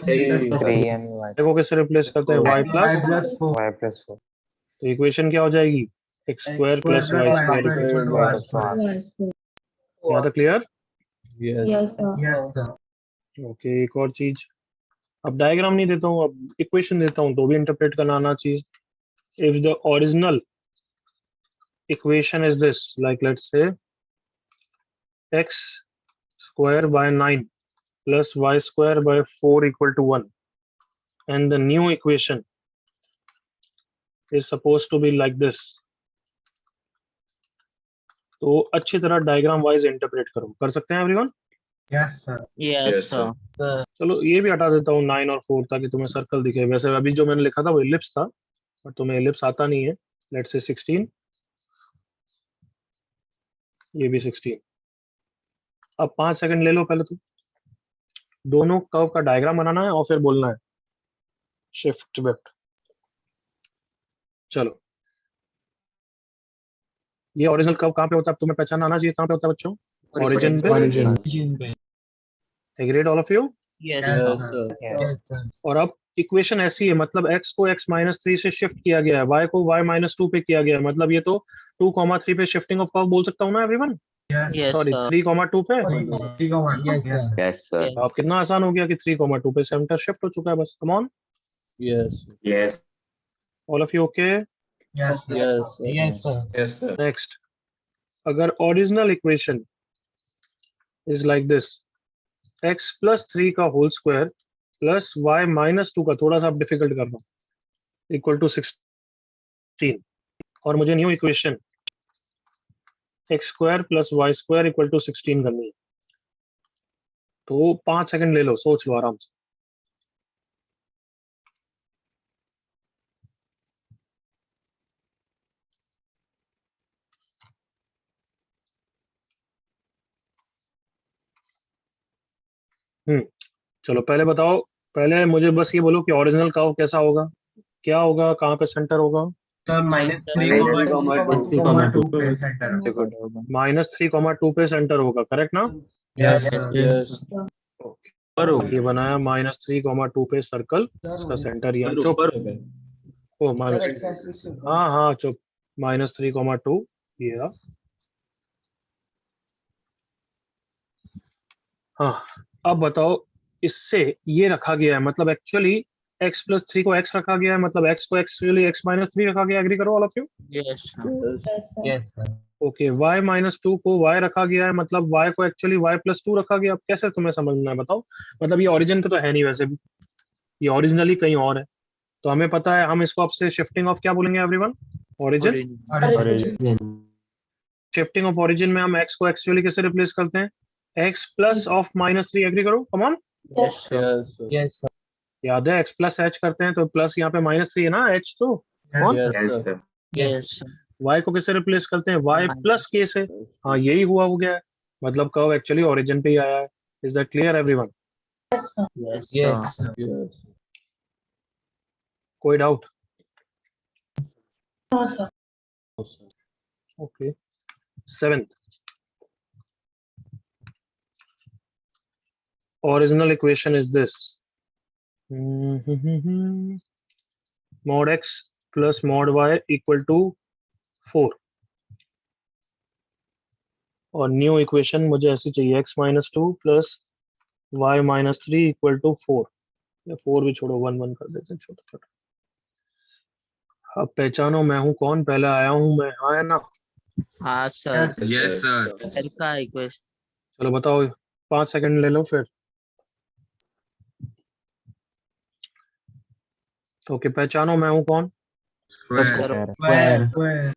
3 को किससे रिप्लेस करते हैं? y plus. Y plus 4. y plus 4. तो इक्वेशन क्या हो जाएगी? x square plus y square. यहाँ तक clear? Yes. Yes, sir. Okay, एक और चीज, अब डायग्राम नहीं देता हूँ, अब इक्वेशन देता हूँ तो भी इंटरप्रेट करना आना चाहिए। If the original equation is this, like let's say x square by 9 plus y square by 4 equal to 1, and the new equation is supposed to be like this, तो अच्छी तरह डायग्राम वाइज इंटरप्रेट करो। कर सकते हैं everyone? Yes, sir. Yes, Yes, sir. चलो ये भी हटा देता हूँ 9 और 4 ताकि तुम्हें सर्कल दिखे। वैसे अभी जो मैंने लिखा था वो इलिप्स था, पर तुम्हें इलिप्स आता नहीं है। लेट्स से 16, ये भी 16। अब 5 सेकंड ले लो पहले तो, दोनों कर्व का डायग्राम बनाना है और फिर बोलना है शिफ्ट वेफ्ट। चलो, ये ओरिजिनल कर्व कहाँ पे होता है? अब तुम्हें पहचान आना चाहिए कहाँ पे होता है बच्चों? ओरिजिन पे। Agreed all of you? Yes, Yes, sir. sir. Yes, sir. और अब इक्वेशन ऐसी है, मतलब x को x माइनस 3 से शिफ्ट किया गया है, y को y माइनस 2 पे किया गया है, मतलब ये तो 2,3 पे शिफ्टिंग ऑफ कर्व बोल सकता हूँ ना एवरीवन? Yes, sorry, sir. 3,2 पे। 3,1. Yes, sir. Yes, sir. Yes. अब कितना आसान हो गया कि 3,2 पे सेंटर शिफ्ट हो चुका है बस। Come on, Yes. Yes. All of you okay? Yes, sir. Yes. Yes, sir. Yes, sir. Next, अगर original equation is like this, x plus 3 का whole square plus y minus 2 का, थोड़ा सा डिफिकल्ट कर रहा हूँ, इक्वल टू 16, और मुझे new equation x square plus y square equal to 16 करनी है। तो 5 सेकंड ले लो, सोच लो आराम से। चलो पहले बताओ, पहले मुझे बस ये बोलो कि ओरिजिनल कर्व कैसा होगा, क्या होगा, कहाँ पे सेंटर होगा? Sir, -3, -3,2 पे center. -3,2 पे सेंटर होगा, करेक्ट ना? Yes, sir. Yes. ऊपर हो ये बनाया -3,2 पे सर्कल, इसका सेंटर यहाँ चुप। ऊपर हो गए। ओ माइनस, हाँ हाँ चुप, -3,2 ये रहा। हाँ, अब बताओ, इससे ये रखा गया है, मतलब एक्चुअली x प्लस 3 को x रखा गया है, मतलब x को एक्चुअली x माइनस 3 रखा गया। एग्री करो all of you? Yes, sir. Yes, sir. Okay, y minus 2 को y रखा गया है, मतलब y को एक्चुअली y प्लस 2 रखा गया। अब कैसे तुम्हें समझना है बताओ? मतलब ये ओरिजिन पे तो है नहीं, वैसे भी ये ओरिजिनली कहीं और है, तो हमें पता है हम इसको अब से शिफ्टिंग ऑफ क्या बोलेंगे everyone? Origin. Origin. Shifting of origin में हम x को एक्चुअली कैसे रिप्लेस करते हैं? x plus of -3। एग्री करो, come on. Yes, sir. Yes, sir. Yes, sir. याद है x प्लस h करते हैं, तो प्लस यहाँ पे -3 है ना, h तो Yes. Yes, Yes, sir. sir. Yes, sir. y को किससे रिप्लेस करते हैं? y प्लस k से। हाँ, यही हुआ हो गया है। मतलब कर्व एक्चुअली ओरिजिन पे ही आया है. Is that clear everyone? Yes, Yes, sir. sir. Yes. कोई doubt? No, sir. Okay. 7th. Original equation is this. Mod x plus mod y equal to 4. और न्यू इक्वेशन मुझे ऐसी चाहिए, x minus 2 plus y minus 3 equal to 4. या 4 भी छोड़ो, 1 1 कर देते हैं छोटा छोटा. अब पहचानो मैं हूं कौन, पहले आया हूं मैं, हाँ है ना? हाँ सर. यस सर फिर का इक्वेशन. चलो बताओ, 5 सेकंड ले लो फिर. तो कि पहचानो मैं हूं कौन. Square Square.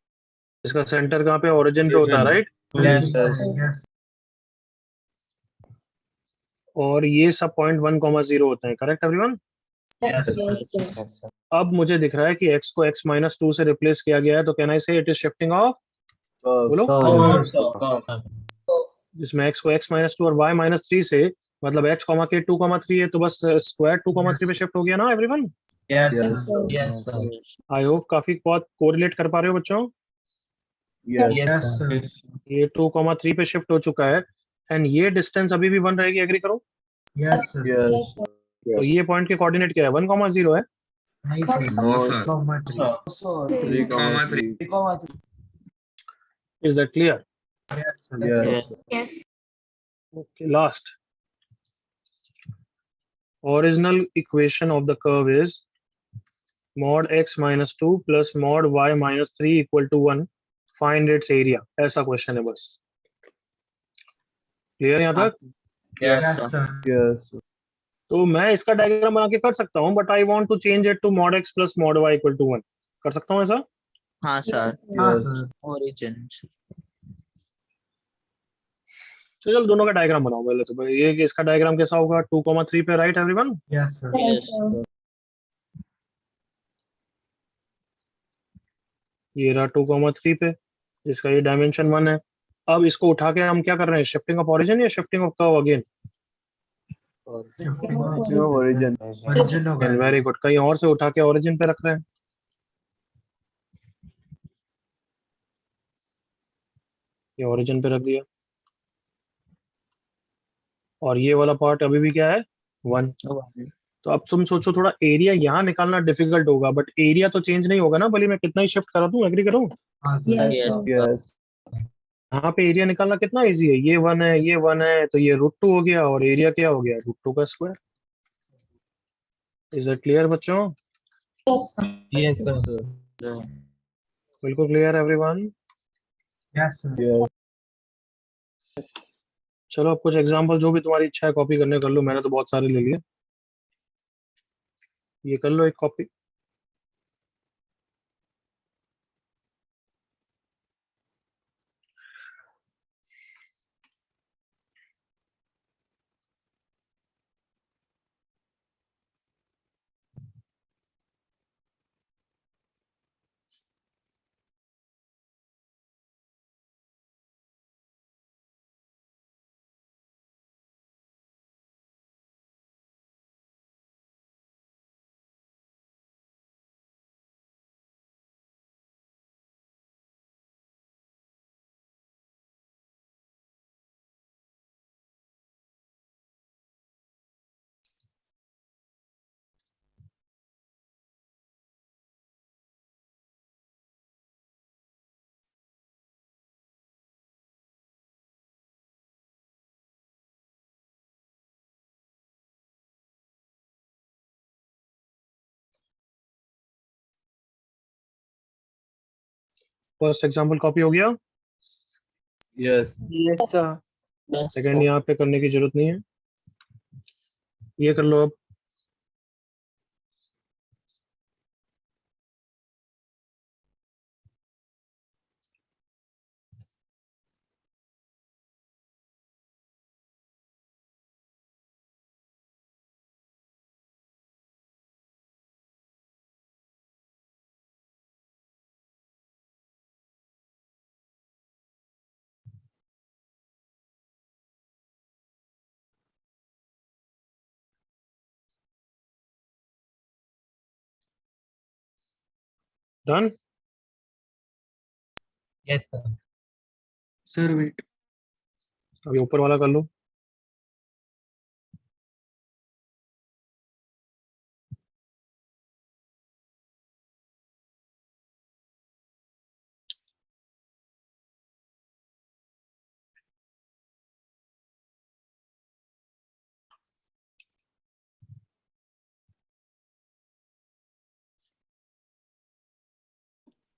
इसका सेंटर कहाँ पे, ओरिजिन पे होता है, राइट? Yes, yes. और ये सब पॉइंट 1 कॉमा 0 होते हैं, correct everyone? Yes, sir. Yes, sir. अब मुझे दिख रहा है कि x को x माइनस 2 से रिप्लेस किया गया है, तो can I say it is shifting of, बोलो. जिसमें x को x माइनस 2 और y माइनस 3 से, मतलब h कॉमा के 2 कॉमा 3 है, तो बस स्क्वायर 2 कॉमा 3 पे शिफ्ट हो गया ना everyone? Yes, Yes, sir. Yes, sir. I hope काफी बहुत कोरिलेट कर पा रहे हो बच्चों. Yes. Yes, sir. ये 2 कॉमा 3 पे शिफ्ट हो चुका है, एंड ये डिस्टेंस अभी भी 1 रहेगी, एग्री करो. Yes, sir. Yes. तो ये पॉइंट के कोऑर्डिनेट क्या है, 1 कॉमा 0 है. No sir So, 3,3 is that क्लियर? Yes, sir. Yes. Yes. Okay, last. Original equation of the curve is mod x minus 2 plus mod y minus 3 equal to 1. Find its area. ऐसा question है बस. Clear यहाँ तक? Yes, Yes, sir. sir. Yes. तो मैं इसका diagram बना के कर सकता हूँ, but I want to change it to mod x plus mod y equal to 1. कर सकता हूँ ऐसा? हाँ sir. Yes, Yes. sir. Origin. तो चल दोनों का डायग्राम बनाओ पहले. तो भाई ये कि इसका डायग्राम कैसा होगा, 2 कॉमा 3 पे, right everyone? Yes, sir. Yes, sir. ये रहा 2 कॉमा 3 पे, जिसका ये डायमेंशन 1 है. अब इसको उठा के हम क्या कर रहे हैं, शिफ्टिंग ऑफ ओरिजिन या shifting of curve again? Origin. Origin होगा. Very good. कहीं और से उठा के ओरिजिन पे रख रहे हैं. ये ओरिजिन पे रख दिया. और ये वाला पार्ट अभी भी क्या है, 1. तो अब तुम सोचो, थोड़ा एरिया यहाँ निकालना डिफिकल्ट होगा, बट एरिया तो चेंज नहीं होगा ना, भले मैं कितना ही शिफ्ट करा दूं, एग्री करूं? हाँ, sir. Yes, sir. Yes. यहाँ पे एरिया निकालना कितना इजी है, ये 1 है, ये 1 है, तो ये √2 हो गया, और एरिया क्या हो गया, √2 का स्क्वायर. इज इट क्लियर बच्चों? Yes, sir. बिल्कुल clear everyone? Yes, sir. Yes. चलो अब कुछ एग्जांपल, जो भी तुम्हारी इच्छा है कॉपी करने कर लो, मैंने तो बहुत सारे ले लिए. ये कर लो एक कॉपी. फर्स्ट एग्जांपल कॉपी हो गया. Yes. Yes, sir. Yes, second sir. यहाँ पे करने की जरूरत नहीं है. ये कर लो अब. Done. Yes, sir. Sir wait, अभी ऊपर वाला कर लो।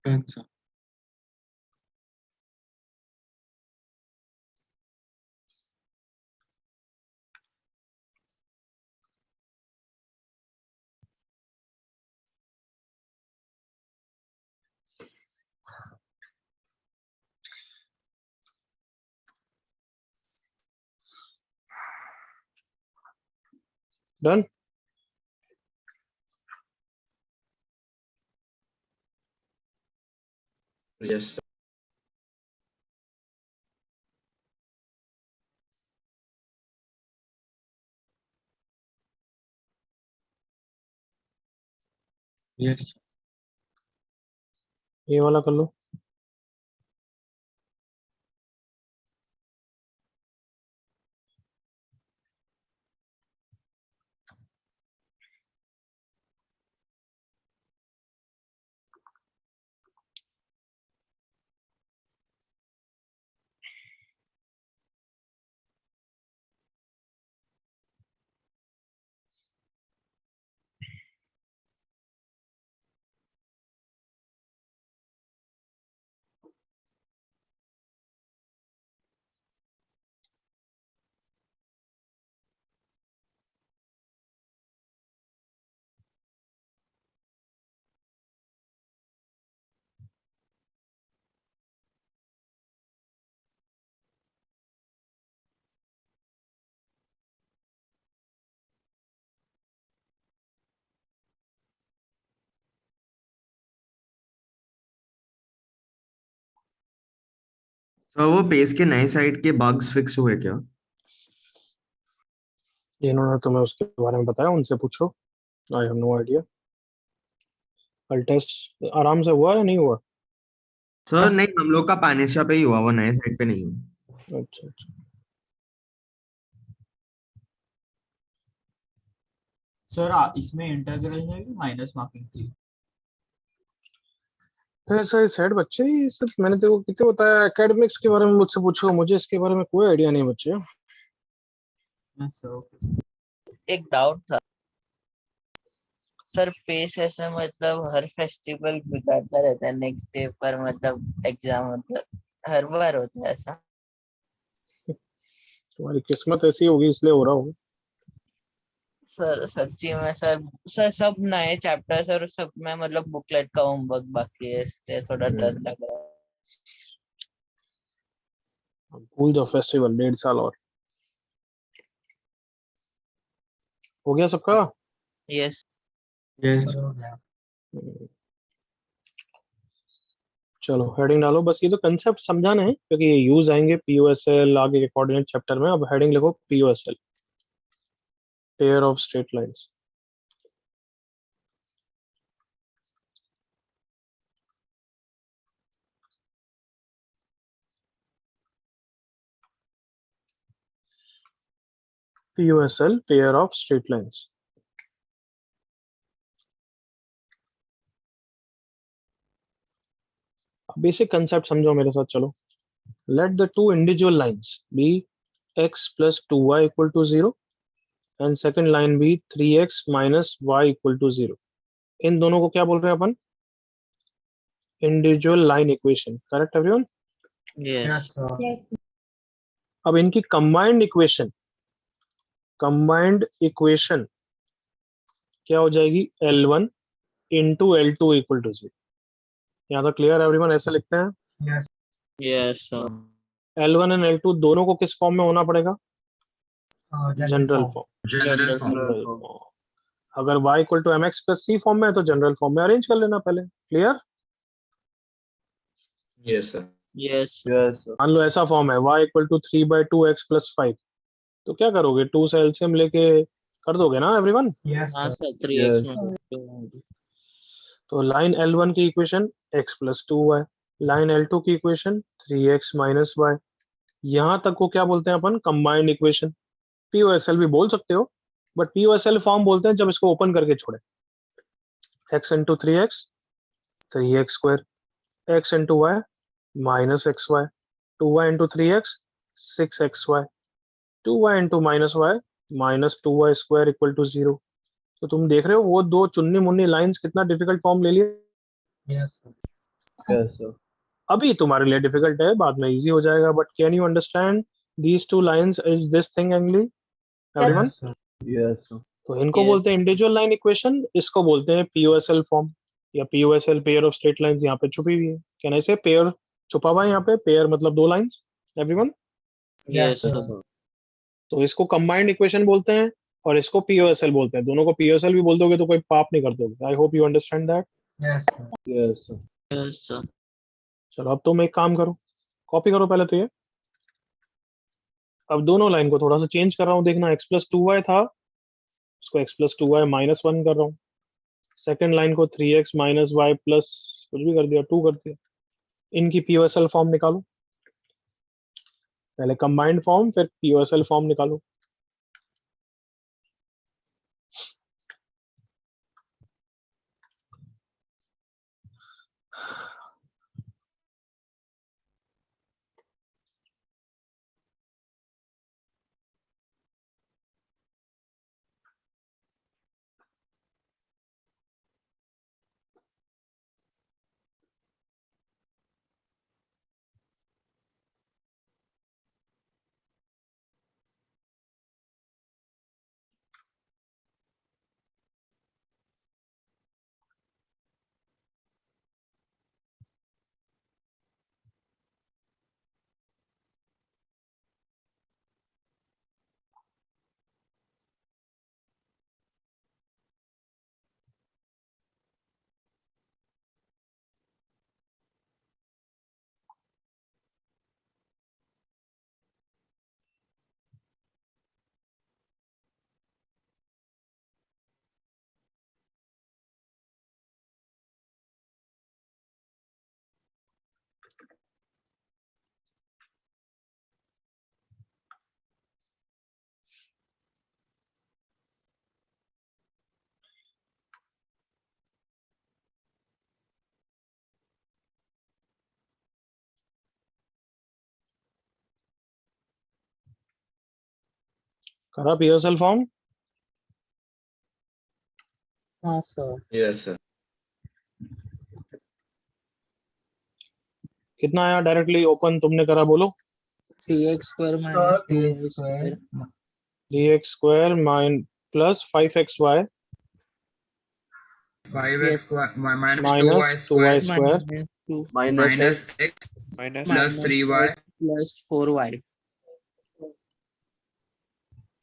Done sir. Done. Yes. Yes ये वाला कर लो। सर, वो पेज के नए साइड के बग्स फिक्स हुए क्या? जिन्होंने तुम्हें उसके बारे में बताया उनसे पूछो। I have no idea. कल टेस्ट आराम से हुआ या नहीं हुआ? सर नहीं, हम लोग का पानेशा पे ही हुआ, वो नए साइड पे नहीं हुआ। अच्छा अच्छा। सर इसमें इंटीग्रल में भी माइनस मार्किंग थी। ऐसा सेट बच्चे, ये सब मैंने तेरे को कितने बताया। एकेडमिक्स के बारे में मुझसे पूछो, मुझे इसके बारे में कोई आइडिया नहीं बच्चे। Yes sir, okay. एक डाउट था सर, पेस ऐसा मतलब हर फेस्टिवल बिगाड़ता रहता है नेक्स्ट डे पर, मतलब एग्जाम मतलब हर बार होता है ऐसा? तुम्हारी किस्मत ऐसी होगी इसलिए हो रहा होगा। सर सच्ची में सर सब नए चैप्टर्स और सब में मतलब बुकलेट का होमवर्क बाकी है, इसलिए थोड़ा डर लग रहा है। भूल जाओ फेस्टिवल, 1.5 साल और हो गया सबका। यस। यस हो गया। चलो हेडिंग डालो, बस ये तो कंसेप्ट समझाना है क्योंकि ये यूज आएंगे पीओएसएल आगे के कोऑर्डिनेट चैप्टर में। अब हेडिंग लिखो POSL, pair of straight lines. POSL, pair of straight lines. Basic concept समझो मेरे साथ, चलो। Let the two individual lines be x plus 2y equal to 0 and second line be 3x minus y equal to 0. इन दोनों को क्या बोल रहे हैं अपन? Individual line equation. Correct everyone? Yes, yes. sir. अब इनकी कंबाइंड इक्वेशन क्या हो जाएगी? L1 into L2 equal to 0. यहाँ तो क्लियर एवरीवन? ऐसा लिखते हैं Yes. Yes sir. L1 and L2 दोनों को किस फॉर्म में होना पड़ेगा? General form. Form. General form. General form. अगर y equal to mx plus c form में है तो जनरल फॉर्म में अरेंज कर लेना पहले। Clear? Yes, sir. Yes. Yes, sir. मान लो ऐसा फॉर्म है y equal to 3/2x plus 5, तो क्या करोगे? 2 से एलसीएम लेके कर दोगे ना एवरीवन? Yes, हाँ sir. Sir, 3x Yes. में तो लाइन L1 की equation x plus 2y, line L2 की इक्वेशन 3x माइनस y। यहां तक को क्या बोलते हैं अपन? Combined equation. POSL भी बोल सकते हो, बट POSL फॉर्म बोलते हैं जब इसको ओपन करके छोड़े। x into 3x 3x square, x into y minus xy, 2y into 3x 6xy, 2y into minus y minus 2y square equal to 0। तो तुम देख रहे हो वो दो चुन्नी मुन्नी लाइंस कितना डिफिकल्ट फॉर्म ले लिए। Yes, sir. Yes, sir. अभी तुम्हारे लिए डिफिकल्ट है, बाद में इजी हो जाएगा, but can you understand these two lines is this thing only everyone? Yes, sir. Yes, sir. तो इनको Yes. बोलते हैं इंडिविजुअल लाइन इक्वेशन, इसको बोलते हैं POSL फॉर्म या POSL pair of straight lines. यहाँ पे छुपी हुई है, कैन आई से पेयर छुपा हुआ है यहाँ पे, पेयर मतलब दो lines everyone. Yes, Yes, sir. sir. तो इसको कंबाइंड इक्वेशन बोलते हैं और इसको POSL बोलते हैं। दोनों को POSL भी बोल दोगे तो कोई पाप नहीं कर दोगे। I hope you understand that. Yes, sir. Yes, sir. Yes, sir. चलो अब तुम एक काम करो, कॉपी करो पहले तो ये। अब दोनों लाइन को थोड़ा सा चेंज कर रहा हूँ, देखना x प्लस 2y था, उसको x प्लस 2y माइनस 1 कर रहा हूँ। सेकेंड लाइन को 3x माइनस y प्लस कुछ भी कर दिया, 2 कर दिया। इनकी POSL फॉर्म निकालो, पहले कंबाइंड फॉर्म फिर POSL फॉर्म निकालो। करा POSL फॉर्म? हाँ, sir. Yes, sir. कितना आया डायरेक्टली ओपन तुमने करा, बोलो। 3x square minus 2y square 3x square mine plus 5xy 5x square minus 2y minus 2y square square minus 2 minus x plus 3y plus 4y.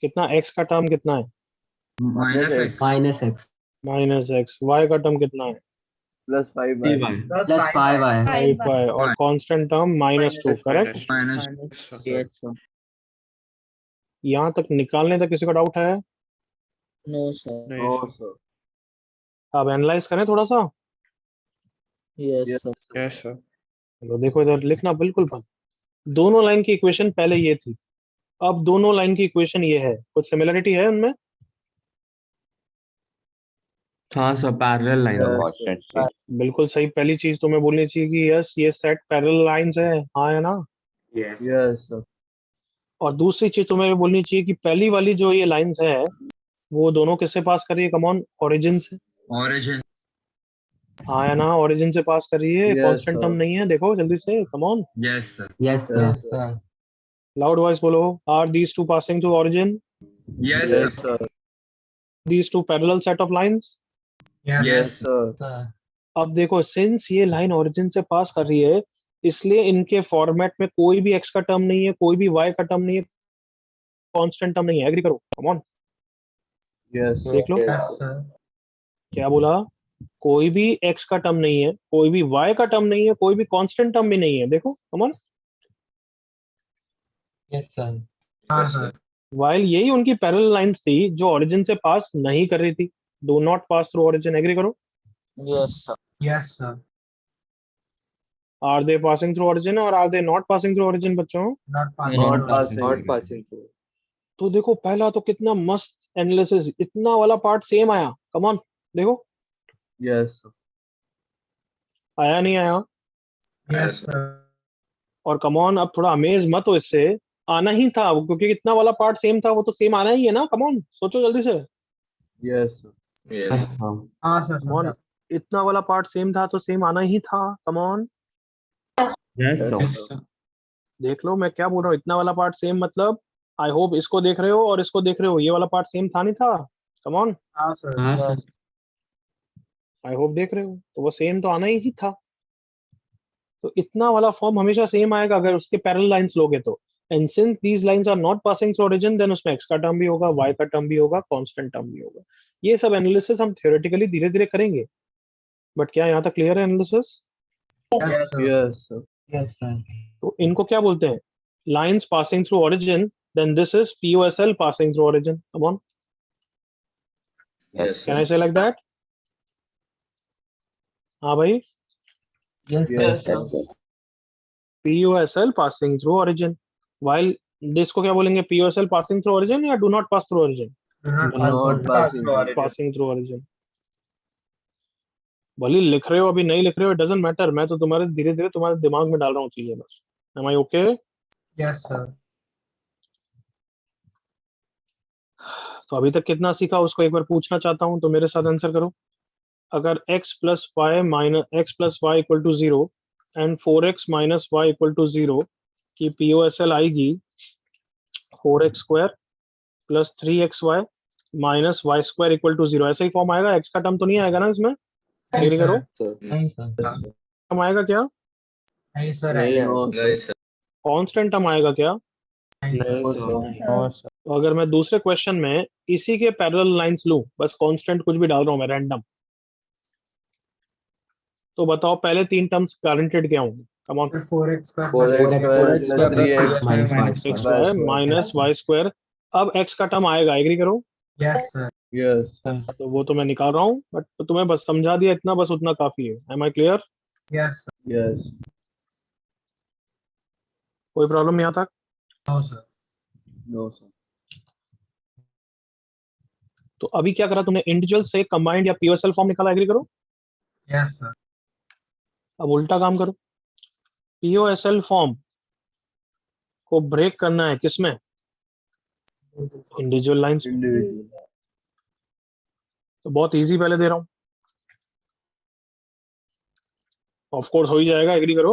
कितना x का term कितना है? minus x Minus x. Minus x। y का term कितना है? Plus 5y. Plus 5y. 5y और constant term -2, correct? minus Yes, sir. यहाँ तक निकालने तक किसी को डाउट है? No, sir. No, sir. अब एनालाइज करें थोड़ा सा। Yes, sir. yes sir तो देखो इधर लिखना बिल्कुल बंद। दोनों लाइन की इक्वेशन पहले ये थी, अब दोनों लाइन की इक्वेशन ये है। कुछ सिमिलरिटी है उनमें? हाँ सर, पैरेलल लाइन है। Yes, sir. बिल्कुल सही। पहली चीज तुम्हें बोलनी चाहिए कि यस ये सेट पैरेलल लाइंस है, हाँ है ना? Yes, sir. और दूसरी चीज तुम्हें बोलनी चाहिए कि पहली वाली जो ये लाइंस है वो दोनों किससे पास कर रही है? कमॉन, ओरिजिन से। origin हाँ है ना, ओरिजिन से पास कर रही है। Yes, constant sir. टर्म नहीं है, देखो जल्दी से, come on yes sir Yes, Yes, sir. Loud voice बोलो। Are these two passing to origin? yes Yes, sir sir. These two parallel set of lines? Yes, yes Sir. sir. अब देखो, since ये line origin से पास कर रही है, इसलिए इनके फॉर्मेट में कोई भी x का टर्म नहीं है, कोई भी y का टर्म नहीं है, कांस्टेंट टर्म नहीं है। एग्री करो, कम ऑन, Yes, sir. देख लो। Yes, sir. क्या बोला? कोई भी x का टर्म नहीं है, कोई भी y का टर्म नहीं है, कोई भी कांस्टेंट टर्म भी नहीं है। देखो, कम ऑन। Yes, sir. हाँ, yes sir. sir वाइल यही उनकी पैरेलल लाइंस थी जो ओरिजिन से पास नहीं कर रही थी। Do not pass through origin. Agree करो। Yes, sir. Yes, sir. Are they passing through origin और are they not passing through origin बच्चों? Not passing. Not through. passing. Not passing through. तो देखो पहला तो कितना मस्त एनालिसिस, इतना वाला पार्ट सेम आया, कम ऑन देखो, Yes, sir. आया नहीं आया? Yes, sir. और कम ऑन अब थोड़ा अमेज मत हो इससे, आना ही था क्योंकि इतना वाला पार्ट सेम था, वो तो सेम आना ही है ना, कम ऑन सोचो जल्दी से, Yes, sir. Yes. हाँ सर कम ऑन, समझा. इतना वाला पार्ट सेम था तो सेम आना ही था, come on yes Yes, sir sir. देख लो मैं क्या बोल रहा हूँ, इतना वाला पार्ट सेम मतलब आई होप इसको देख रहे हो और इसको देख रहे हो, ये वाला पार्ट सेम था नहीं था, कम ऑन हाँ सर. हाँ सर आई होप देख रहे हो, तो वो सेम तो आना ही था, तो इतना वाला फॉर्म हमेशा सेम आएगा अगर उसके पैरेलल लाइंस लोगे तो, and since these lines are not passing through origin then उसमें x का टर्म भी होगा, y का टर्म भी होगा, कांस्टेंट टर्म भी होगा। ये सब एनालिसिस हम थ्योरेटिकली धीरे धीरे करेंगे, बट क्या यहाँ तक क्लियर है analysis? Yes, sir. Yes, sir. Yes, sir. तो इनको क्या बोलते हैं? Lines passing through origin, then this is POSL passing through origin, come on Yes, can sir. I say like that? हाँ भाई, Yes, sir. Yes, Yes, sir. sir. POSL passing through origin, while this को क्या बोलेंगे? POSL passing through origin या do not pass through origin? Do not Do pass. not through. passing through. Passing through origin. भले लिख रहे हो अभी नहीं लिख रहे हो, इट डजंट मैटर, मैं तो तुम्हारे धीरे धीरे तुम्हारे दिमाग में डाल रहा हूँ चीजें बस। एम आई ओके? Yes, sir. तो अभी तक कितना सीखा उसको एक बार पूछना चाहता हूँ, तो मेरे साथ आंसर करो। अगर x plus y minus x plus y equal to zero and 4x minus y equal to zero की POSL आएगी 4x square plus 3xy minus y square equal to zero, ऐसा ही फॉर्म आएगा, x का term तो नहीं आएगा ना इसमें? नहीं एग्री करो, Sir. नहीं सर. टर्म आएगा क्या? नहीं सर. नहीं, no, Nice, sir. Constant term आएगा क्या? नहीं सर. no, sir. तो अगर मैं दूसरे क्वेश्चन में इसी के पैरेलल लाइंस लूं, बस कांस्टेंट कुछ भी डाल रहा हूं मैं रैंडम, तो बताओ पहले तीन टर्म्स गारंटेड क्या होंगे? Come on, 4x square 4x square plus 3x minus y x square. Square minus y square, अब x का टर्म आएगा, एग्री करो? Yes, sir. Yes, तो वो तो मैं निकाल रहा हूँ, बट तुम्हें बस समझा दिया इतना, बस उतना काफी है। Am I clear? Yes, sir. yes. कोई प्रॉब्लम यहाँ तक? No, sir. No, sir. तो अभी क्या करा तुमने? इंडिविजुअल से कंबाइंड या POSL फॉर्म निकाला, एग्री करो? Yes, sir. अब उल्टा काम करो, POSL फॉर्म को ब्रेक करना है किसमें? Individual lines. Individual. तो बहुत इजी पहले दे रहा हूँ, ऑफ कोर्स हो ही जाएगा, एग्री करो?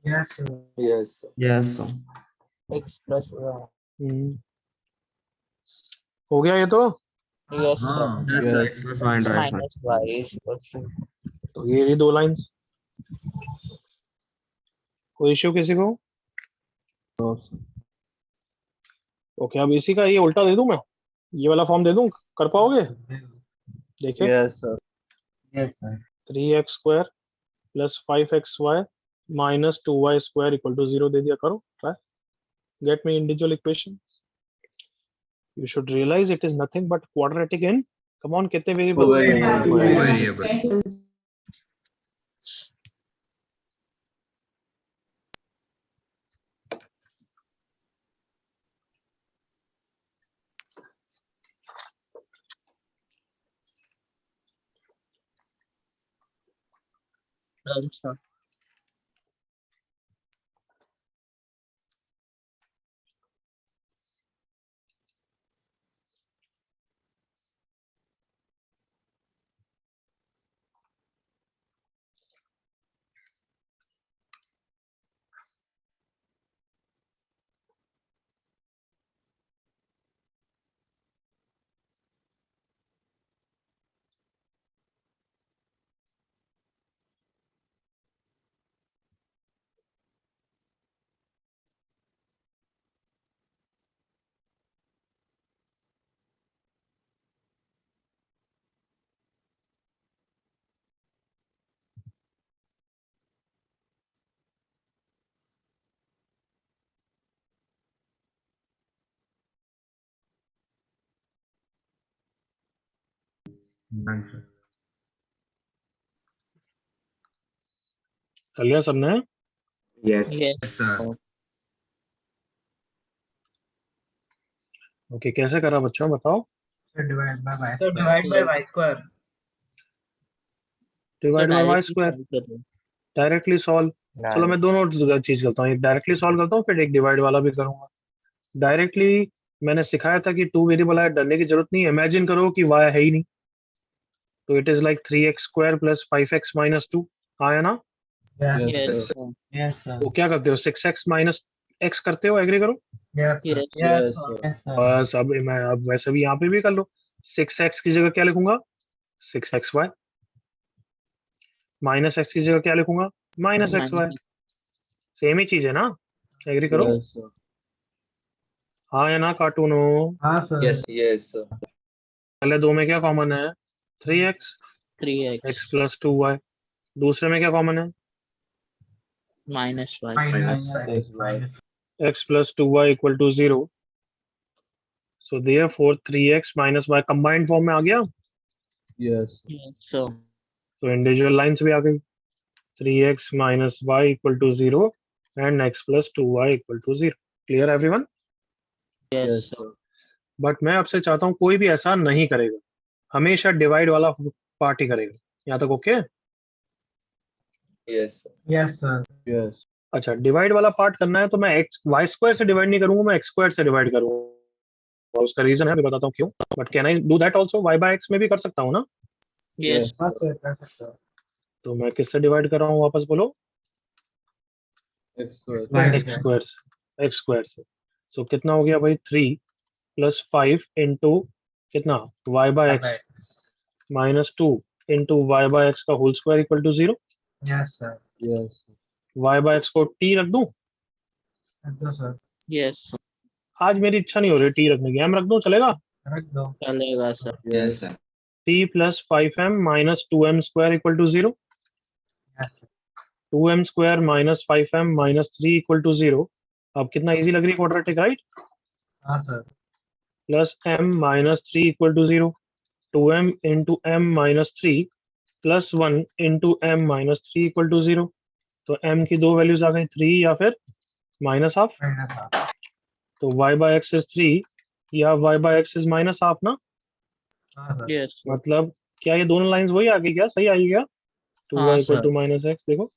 Yes, sir. Yes, sir. Yes sir X plus y. हो गया ये तो? Yes, sir. Yes sir x plus y X and y square. minus y is equals to. तो ये रही दो लाइंस, कोई इश्यू किसी को? No, sir. ओके, अब इसी का ये उल्टा दे दूं मैं, ये वाला फॉर्म दे दूं, कर पाओगे? देखिए, Yes, sir. Yes, sir. 3x square plus 5xy minus 2y square equal to zero दे दिया, करो try, get me individual equation. You should realize it is nothing but quadratic in, come on, कितने Two variable? variables. Two variable. Done, sir. Answer. कर लिया सबने? Yes Yes. Sir okay, कैसे करा बच्चों बताओ? Sir, divide by y So square. divide by y square. So divide by y directly square, solve करो. Directly solve. चलो मैं दोनों चीज करता हूँ, एक डायरेक्टली सॉल्व करता हूँ फिर एक डिवाइड वाला भी करूंगा। डायरेक्टली मैंने सिखाया था कि 2 वेरिएबल है, डरने की जरूरत नहीं है। इमेजिन करो कि y है ही नहीं, तो it is like 3x square plus 5x minus 2। आया ना? Yes. Yes, Yes. sir. Sir. Yes, sir. तो क्या करते हो, 6x माइनस x करते हो, एग्री करो। Yes, sir. Yes. Yes, Yes, sir. sir. Yes, sir. बस अब मैं अब वैसे भी यहाँ पे भी कर लो। 6x की जगह क्या लिखूंगा, 6xy। माइनस x की जगह क्या लिखूंगा, माइनस xy। Minus. सेम ही चीज है ना, एग्री करो। Yes, sir. हाँ या ना कार्टूनो? हाँ, sir. Yes, sir. पहले दो में क्या कॉमन है, 3x, 3x x plus 2y। दूसरे में क्या कॉमन है, minus y. Minus Yes, y. y. Minus. x plus 2y equal to 0। So therefore 3x minus y combined form में आ गया, Yes, sir. Yes. So तो इंडिविजुअल लाइंस भी आ गई। 3x minus y equal to 0 and x plus 2y equal to 0। Clear everyone? yes. Yes, Sir. sir. But मैं आपसे चाहता हूँ कोई भी ऐसा नहीं करेगा, हमेशा डिवाइड वाला पार्ट ही करेगा। यहाँ तक okay? Yes, sir. Yes, sir. Yes. अच्छा, डिवाइड वाला पार्ट करना है तो मैं एक्स वाई स्क्वायर से डिवाइड नहीं करूंगा, मैं एक्स स्क्वायर से डिवाइड करूंगा। उसका रीजन है, अभी बताता हूँ क्यों। But can I do that also, y by x में भी कर सकता हूँ ना? Yes. हाँ, sir. कर सकते हो. तो मैं किससे डिवाइड कर रहा हूँ, वापस बोलो? X square. Y x square. Square से, एक्स स्क्वायर से। सो कितना हो गया भाई, 3 प्लस 5 इंटू कितना, Y by By X x. Minus 2 into Y by X का whole square equal to 0। Yes, sir. Yes, sir. Y by X को T रख दूं? रख दो, sir. Yes. Sir. आज मेरी इच्छा नहीं हो रही टी रखने की, एम रख दूं चलेगा? रख दो. चलेगा sir. Yes sir t plus 5m minus 2m square equal to 0। Yes, sir. 2m square minus 5m minus 3 equal to 0। अब कितना इजी लग रही है क्वाड्रेटिक, राइट? हाँ, sir. Plus m minus 3 equal to 0। 2m into m minus 3 plus 1 into m minus 3 equal to 0। तो m की दो values आ गई, 3 या फिर माइनस हाफ। Minus half. तो y बाय एक्स इज 3 या y by x is minus half ना। हाँ, sir. Yes. Sir. मतलब क्या ये दोनों लाइंस वही आ गई क्या, सही आई क्या? 2y हाँ, equal sir. To minus x, देखो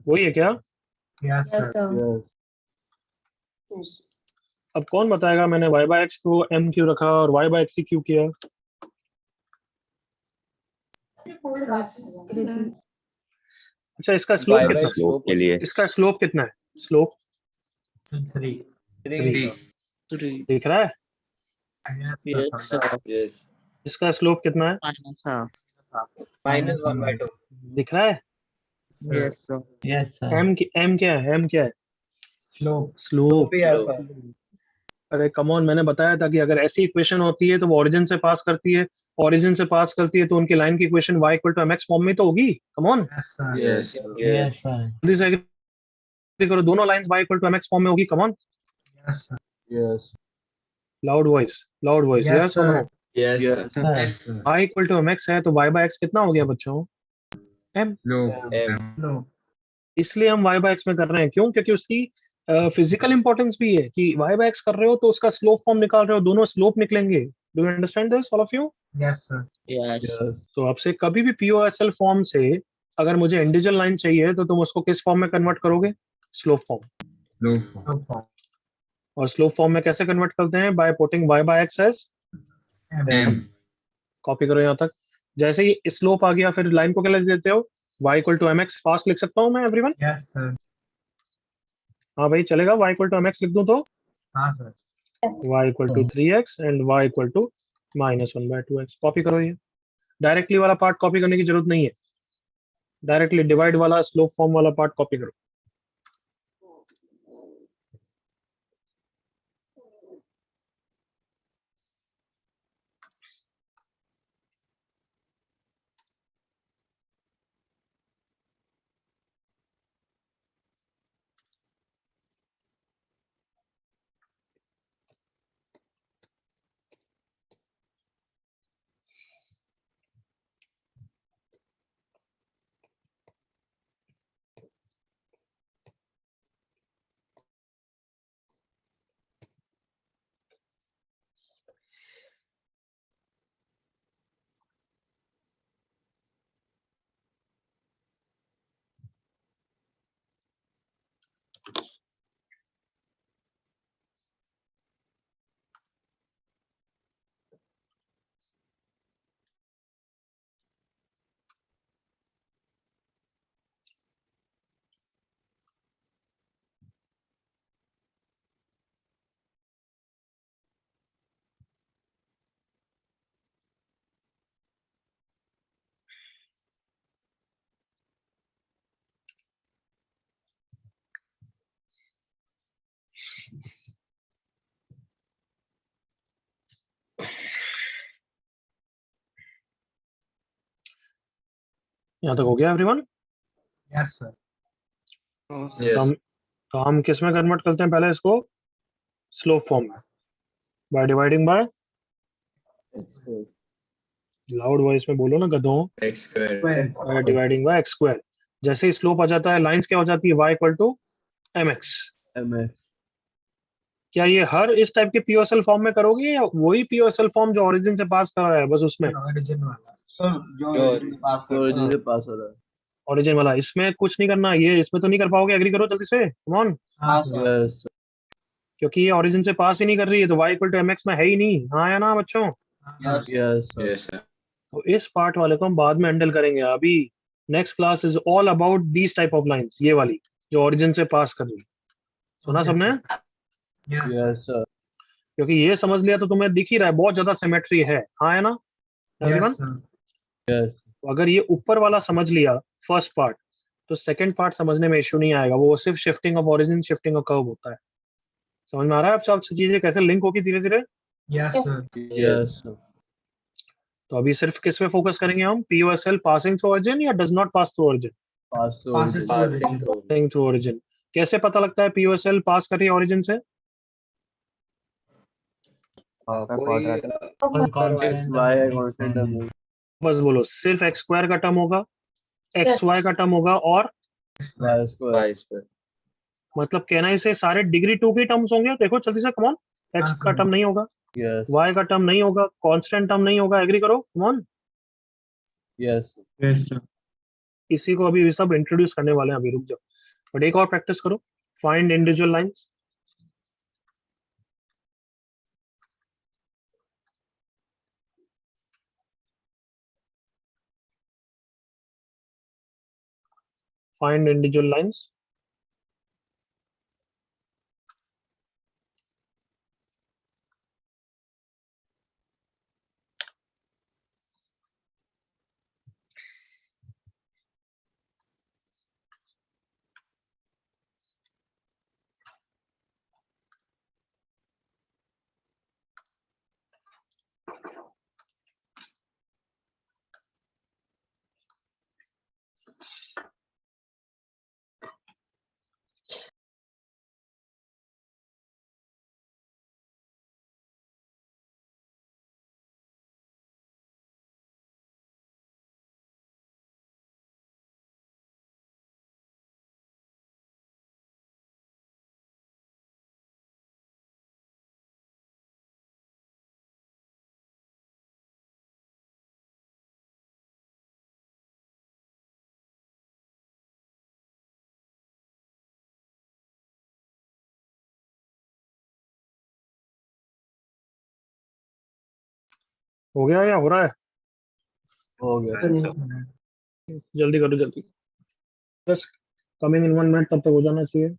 वही है क्या? Yes, sir. Yes. अब कौन बताएगा मैंने y बाय एक्स को m क्यों रखा और y बाय एक्स ही क्यों किया? अच्छा, इसका स्लोप Y by कितना, X slope के लिए इसका स्लोप कितना है, स्लोप 3. 3. थ्री 3. दिख रहा है? Yes, sir. Yes. for Sir. that. Yes. इसका स्लोप कितना है, Minus half. Minus 1 by 2. दिख रहा है? Sir. Yes. Sir. Yes, sir. m क्या है, m क्या है, Slope. स्लोप। Slope ही है sir. अरे कम ऑन, मैंने बताया था कि अगर ऐसी इक्वेशन होती है तो वो ओरिजिन से पास करती है, ओरिजिन से पास करती है तो उनकी लाइन की equation y equal to mx form में तो होगी। Come on, Yes, sir. Yes. Yes, Yes. sir. जल्दी से agree करो, दोनों lines y equal to mx form में होगी। Come on, Yes, sir. Yes. Loud voice, loud voice, Yes, yes और sir. No? Yes Yes. Sir. Yes sir y equal to mx है तो y by x कितना हो गया बच्चों, m। Slope M. Slope. इसलिए हम y बाय x में कर रहे हैं, क्यों? क्योंकि उसकी फिजिकल इंपॉर्टेंस भी है कि y बाय x कर रहे हो तो उसका स्लोप फॉर्म निकाल रहे हो, दोनों स्लोप निकलेंगे। Do you understand this all of you? Yes, sir. Yes. Yes. तो आपसे कभी भी POSL फॉर्म से अगर मुझे इंडिविजुअल लाइन चाहिए तो तुम उसको किस फॉर्म में कन्वर्ट करोगे, slope form. Slope Slope form. और स्लोप फॉर्म में कैसे कन्वर्ट करते हैं, by putting y by x as, m copy करो यहाँ तक। जैसे ही स्लोप आ गया फिर लाइन को क्या लिख देते हो, y equal to mx, fast लिख सकता हूँ मैं एवरीवन? Yes, sir. हाँ भाई चलेगा, y इक्वल टू mx लिख दूं तो हाँ, sir. y equal to 3x and y equal to minus 1/2x। Copy करो, ये डायरेक्टली वाला पार्ट कॉपी करने की जरूरत नहीं है, डायरेक्टली डिवाइड वाला स्लोप फॉर्म वाला पार्ट कॉपी करो। यहाँ तक हो गया एवरीवन? Yes, sir. Yes. तो हम किस में कन्वर्ट करते हैं पहले इसको? स्लोप फॉर्म में, by dividing by, X square. Loud voice में बोलो ना गधों, X square. Square. By dividing by x square. जैसे ही स्लोप आ जाता है, लाइंस क्या हो जाती है? y equal to mx। MX. क्या ये हर इस टाइप के पीओएसएल फॉर्म में करोगे या वही पीओएसएल फॉर्म जो ओरिजिन से पास कर रहा है बस उसमें? Origin वाला. सर जो जो origin पास जो करता है। origin से पास हो रहा है. ओरिजिन वाला, इसमें कुछ नहीं करना, ये इसमें तो नहीं कर पाओगे, एग्री करो जल्दी से, कम ऑन। हाँ हाँ, सर। Yes. sir. क्योंकि ये ओरिजिन से पास ही नहीं कर रही है, तो y इक्वल टू mx में है ही नहीं। हाँ या ना बच्चों? Yes Yes. sir. Yes, sir. तो इस पार्ट वाले को हम बाद में हैंडल करेंगे। अभी next class is all about these type of lines, ये वाली जो ओरिजिन से पास कर रही है। सुना Okay, सबने? Yes, sir. Yes. sir. क्योंकि ये समझ लिया तो तुम्हें दिख ही रहा है बहुत ज्यादा सिमेट्री है। हाँ है ना एवरीवन? Yes, sir. Yes. तो अगर ये ऊपर वाला समझ लिया फर्स्ट पार्ट, तो सेकंड पार्ट समझने में इश्यू नहीं आएगा। वो सिर्फ shifting of origin, shifting of curve होता है। समझ में आ रहा है अब सब चीजें कैसे लिंक होगी धीरे धीरे? Yes, sir. Yes. sir. तो अभी सिर्फ किस में फोकस करेंगे हम? पीओएसएल पासिंग थ्रू ओरिजिन या does not pass through origin? Pass through Passes origin. through origin. Passing through. Passing through origin. कैसे पता लगता है पीओएसएल पास कर रही है ओरिजिन से? कोई X Y है constant term है. बस बोलो, सिर्फ एक्स स्क्वायर का टर्म होगा, एक्स वाई का टर्म होगा, और Y square. Y square. मतलब कहना इसे सारे डिग्री 2 के टर्म्स होंगे। देखो जल्दी से, कमॉन। एक्स हाँ, का सर। टर्म नहीं होगा, Yes. वाई का टर्म नहीं होगा, कांस्टेंट टर्म नहीं होगा। एग्री करो, come on. Yes. sir. Yes, sir. इसी को अभी सब इंट्रोड्यूस करने वाले हैं, अभी रुक जाओ। बट एक और प्रैक्टिस करो, find individual lines. Find individual lines. हो गया या हो रहा है? हो गया. जल्दी करो जल्दी, बस कमिंग इन 1 मिनट तब तक हो जाना चाहिए।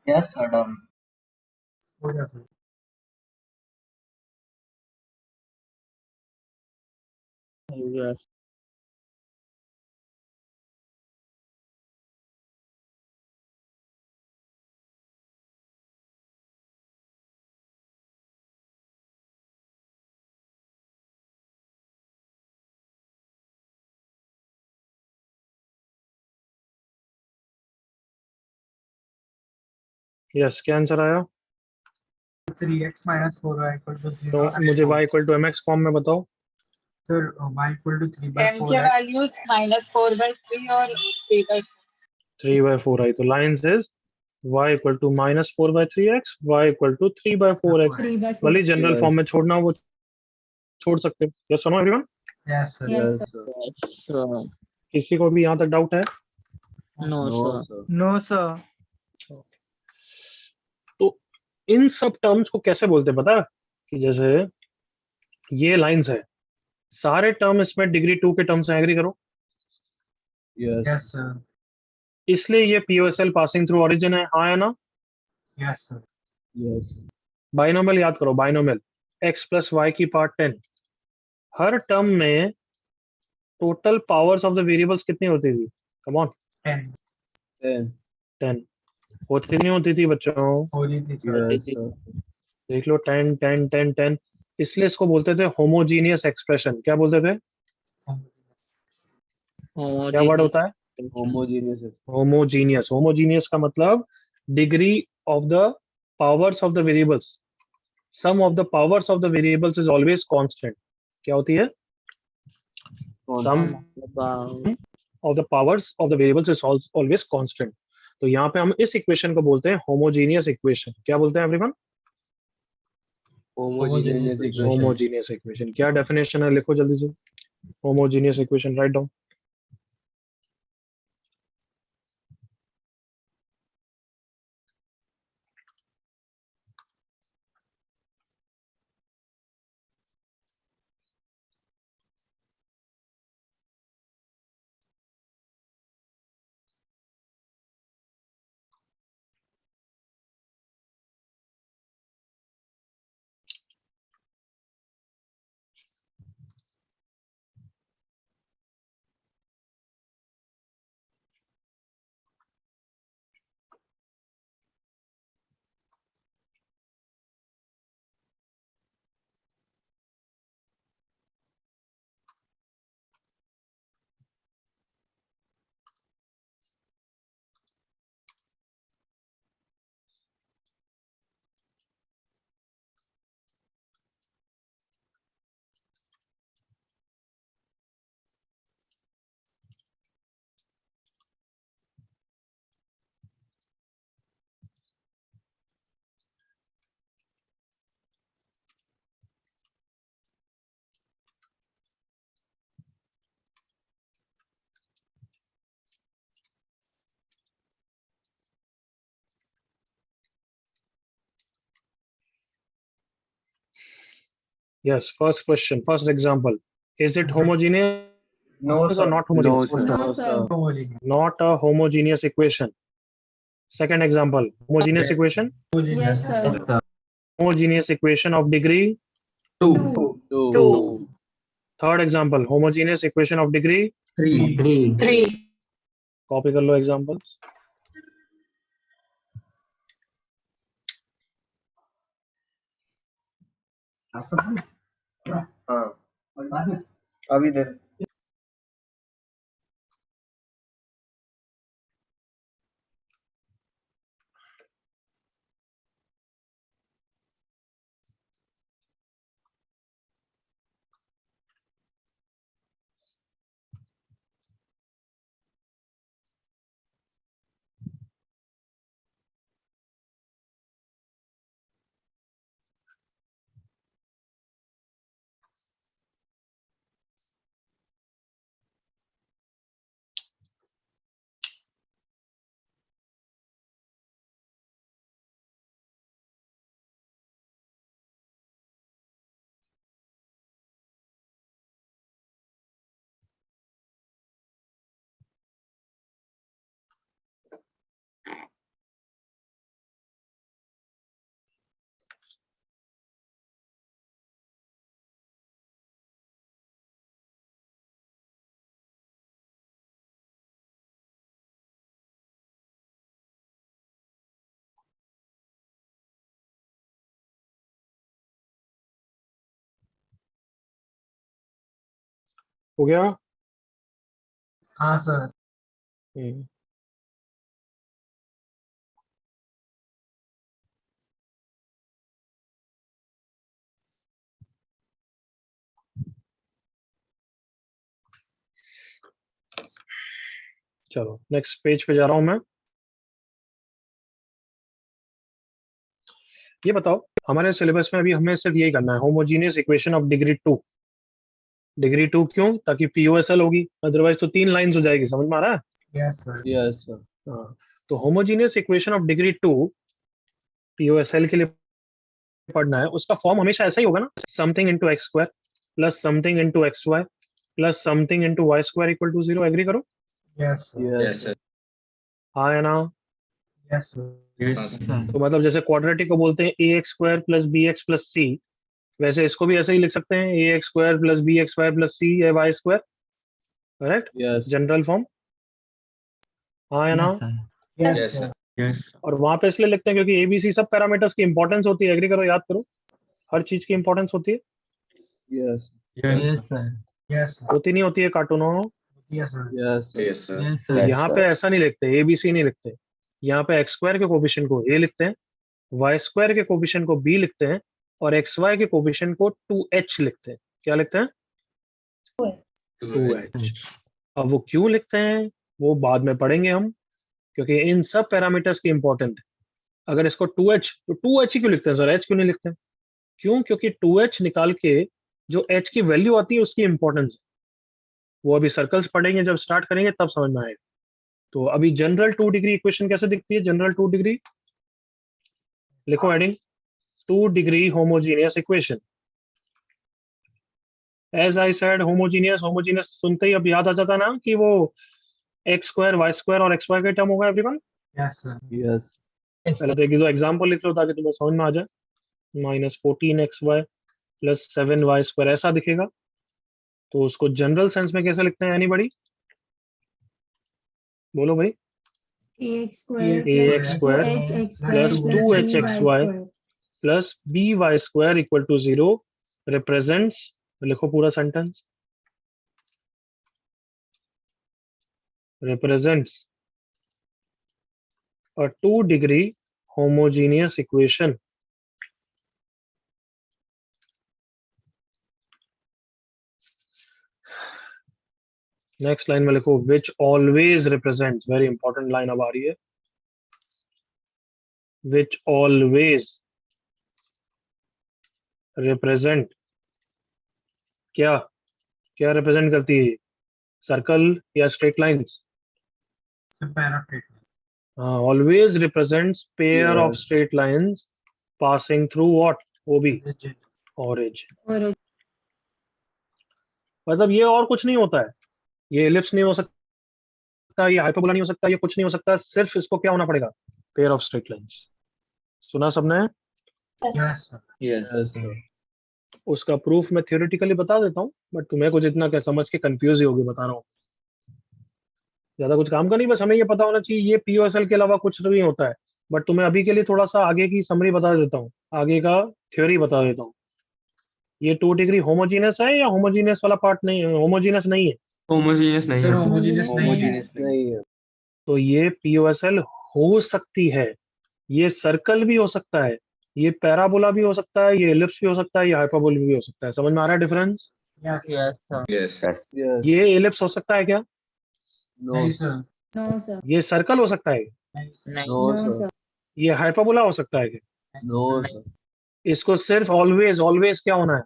Yes sir done. हो गया, sir. Yes. यस, क्या आंसर आया? 3x minus 4y equal to तो 0 and मुझे 4. y equal to mx form में बताओ। Sir, y equal to 3 by m 4 के x. वैल्यूज -4/3 और 3/4. 3/4i, तो लाइंस is y equal to -4/3x, y equal to 3/4x। 3/4. भले जनरल Yes. फॉर्म में छोड़ना हो वो छोड़ सकते हो। यस सुनो everyone, Yes, sir. Yes, sir. sir. किसी को भी यहाँ तक डाउट है? No, No, sir. sir. No, sir. तो इन सब टर्म्स को कैसे बोलते हैं पता है? कि जैसे ये लाइंस है, सारे टर्म इसमें डिग्री 2 के टर्म्स हैं, एग्री करो। Yes. Yes, sir. इसलिए ये पीओएसएल पासिंग थ्रू ओरिजिन है, हाँ या ना? Yes, sir. Yes. बाइनोमियल याद करो, बाइनोमियल x प्लस वाई की पावर 10, हर टर्म में total powers of the variables कितनी होती थी? Come on, 10. 10. 10 होती नहीं होती थी बच्चों? Holy teacher. Yes, sir. देख लो, 10 10 10 10, इसलिए इसको बोलते थे होमोजीनियस एक्सप्रेशन। क्या बोलते थे? क्या वर्ड होता है? Homogeneous. होमोजीनियस। होमोजीनियस का मतलब degree of the powers of the variables, sum of the powers of the variables is always constant. क्या होती है? Sum of the powers of the variables is always constant. तो यहाँ पे हम इस इक्वेशन को बोलते हैं होमोजीनियस इक्वेशन। क्या बोलते हैं everyone? Homogeneous equation. Homogeneous equation. क्या डेफिनेशन है, लिखो जल्दी से। Homogeneous equation write down. Yes, first question, first example. Is it homogeneous No, or sir. not No, homogeneous? sir. No, No, sir. Homogeneous. Not a homogeneous equation. Second example, homogeneous Yes. equation. Homogeneous. Yes, sir. Homogeneous equation of degree 2. 2. Third example, homogeneous equation of degree 3. copy कर लो examples. हाँ, अभी दे। हो गया? हाँ, sir. हम्म। चलो next page पे जा रहा हूं मैं। ये बताओ हमारे सिलेबस में अभी हमें सिर्फ यही करना है, homogeneous equation of degree 2। Degree 2 क्यों? ताकि पीओएसएल होगी, अदरवाइज तो 3 लाइंस हो जाएगी। समझ में आ रहा है? Yes, sir. Yes, sir. हाँ, तो होमोजीनियस इक्वेशन ऑफ डिग्री 2 पीओएसएल के लिए पढ़ना है। उसका फॉर्म हमेशा ऐसा ही होगा ना, something into x square plus something into x Y plus something into y square equal to 0। Agree करो? Yes, sir. Yes, sir. हाँ या ना? Yes, sir. तो मतलब जैसे क्वाड्रेटिक को बोलते हैं A X square plus B X plus C, वैसे इसको भी ऐसे ही लिख सकते हैं, A X square plus B X Y plus C A Y square. Correct? Yes. General form. हाँ या ना? Yes, Yes, sir. sir. और वहां पे इसलिए लिखते हैं क्योंकि एबीसी सब पैरामीटर्स की इंपॉर्टेंस होती है। एग्री करो? याद करो, हर चीज की इंपॉर्टेंस होती है। Yes. Yes. Yes, sir. होती नहीं होती है कार्टूनों? Yes, sir. Yes, sir. Yes, sir. तो यहाँ पे ऐसा नहीं लिखते, एबीसी नहीं लिखते। यहाँ पे एक्स स्क्वायर के कोफिशिएंट को ए लिखते हैं, वाई स्क्वायर के कोफिशिएंट को बी लिखते हैं, और एक्स वाई के कोफिशिएंट को 2h लिखते हैं। क्या लिखते हैं? 2h। अब वो क्यों लिखते हैं वो बाद में पढ़ेंगे हम, क्योंकि इन सब पैरामीटर्स की इंपॉर्टेंट है। अगर इसको 2h, तो 2h ही क्यों लिखते हैं सर, h क्यों नहीं लिखते हैं? क्यों? क्योंकि 2h निकाल के जो h की वैल्यू आती है उसकी इंपॉर्टेंस है। वो अभी सर्कल्स पढ़ेंगे, जब स्टार्ट करेंगे तब समझ में आएगा। तो अभी जनरल 2 डिग्री इक्वेशन कैसे दिखती है? जनरल 2 डिग्री लिखो, heading 2 degree homogeneous equation. As I said homogeneous, homogeneous सुनते ही अब याद आ जाता ना कि वो एक्स स्क्वायर वाई स्क्वायर और एक्स वाई का टर्म होगा। Everyone Yes, sir. Yes. पहले तो एक दो एग्जांपल लिख लो ताकि तुम्हें समझ में आ जाए। -14xy प्लस 7y स्क्वायर ऐसा दिखेगा। तो उसको जनरल सेंस में कैसे लिखते हैं? एनीबॉडी बोलो भाई। ax square ax square hx plus square 2hxy plus by square equal to 0 represents, लिखो पूरा sentence, represents a 2 degree homogeneous equation next line में लिखो which always represents, very important line अब आ रही है, which always represent, क्या क्या रिप्रेजेंट करती है? सर्कल या straight lines? It's a parapet. Always represents pair of Yes. Straight lines passing through what? ओबी, Rigid. origin। मतलब ये और कुछ नहीं होता है, ये एलिप्स नहीं हो सकता, ये हाइपरबोला नहीं हो सकता, ये कुछ नहीं हो सकता, सिर्फ इसको क्या होना पड़ेगा? Pair of straight lines. सुना सबने? Yes, sir. Yes, sir. उसका प्रूफ मैं थियोरेटिकली बता देता हूँ, बट तुम्हें कुछ इतना क्या समझ के कंफ्यूज ही होगी, बता रहा हूँ। ज्यादा कुछ काम का नहीं, बस हमें ये पता होना चाहिए ये पीओएसएल के अलावा कुछ नहीं होता है। बट तुम्हें अभी के लिए थोड़ा सा आगे की समरी बता देता हूँ, आगे का थ्योरी बता देता हूँ। ये 2 डिग्री होमोजीनियस है या होमोजीनियस वाला पार्ट नहीं है? होमोजीनियस नहीं है। होमोजीनियस नहीं Sir, है। homogeneous नहीं है. Homogeneous नहीं है. तो ये पीओएसएल हो सकती है, ये सर्कल भी हो सकता है, ये पैराबोला भी हो सकता है, ये एलिप्स भी हो सकता है, ये हाइपरबोला भी हो सकता है। समझ में आ रहा है difference? Yes, sir. Yes, sir. Yes. Yes. ये एलिप्स हो सकता है क्या? No, नहीं, sir. sir. No, sir. ये सर्कल हो सकता है? नहीं, sir. नहीं, No, No, sir. sir. ये हाइपरबोला हो सकता है क्या? No, sir. इसको सिर्फ ऑलवेज ऑलवेज क्या होना है?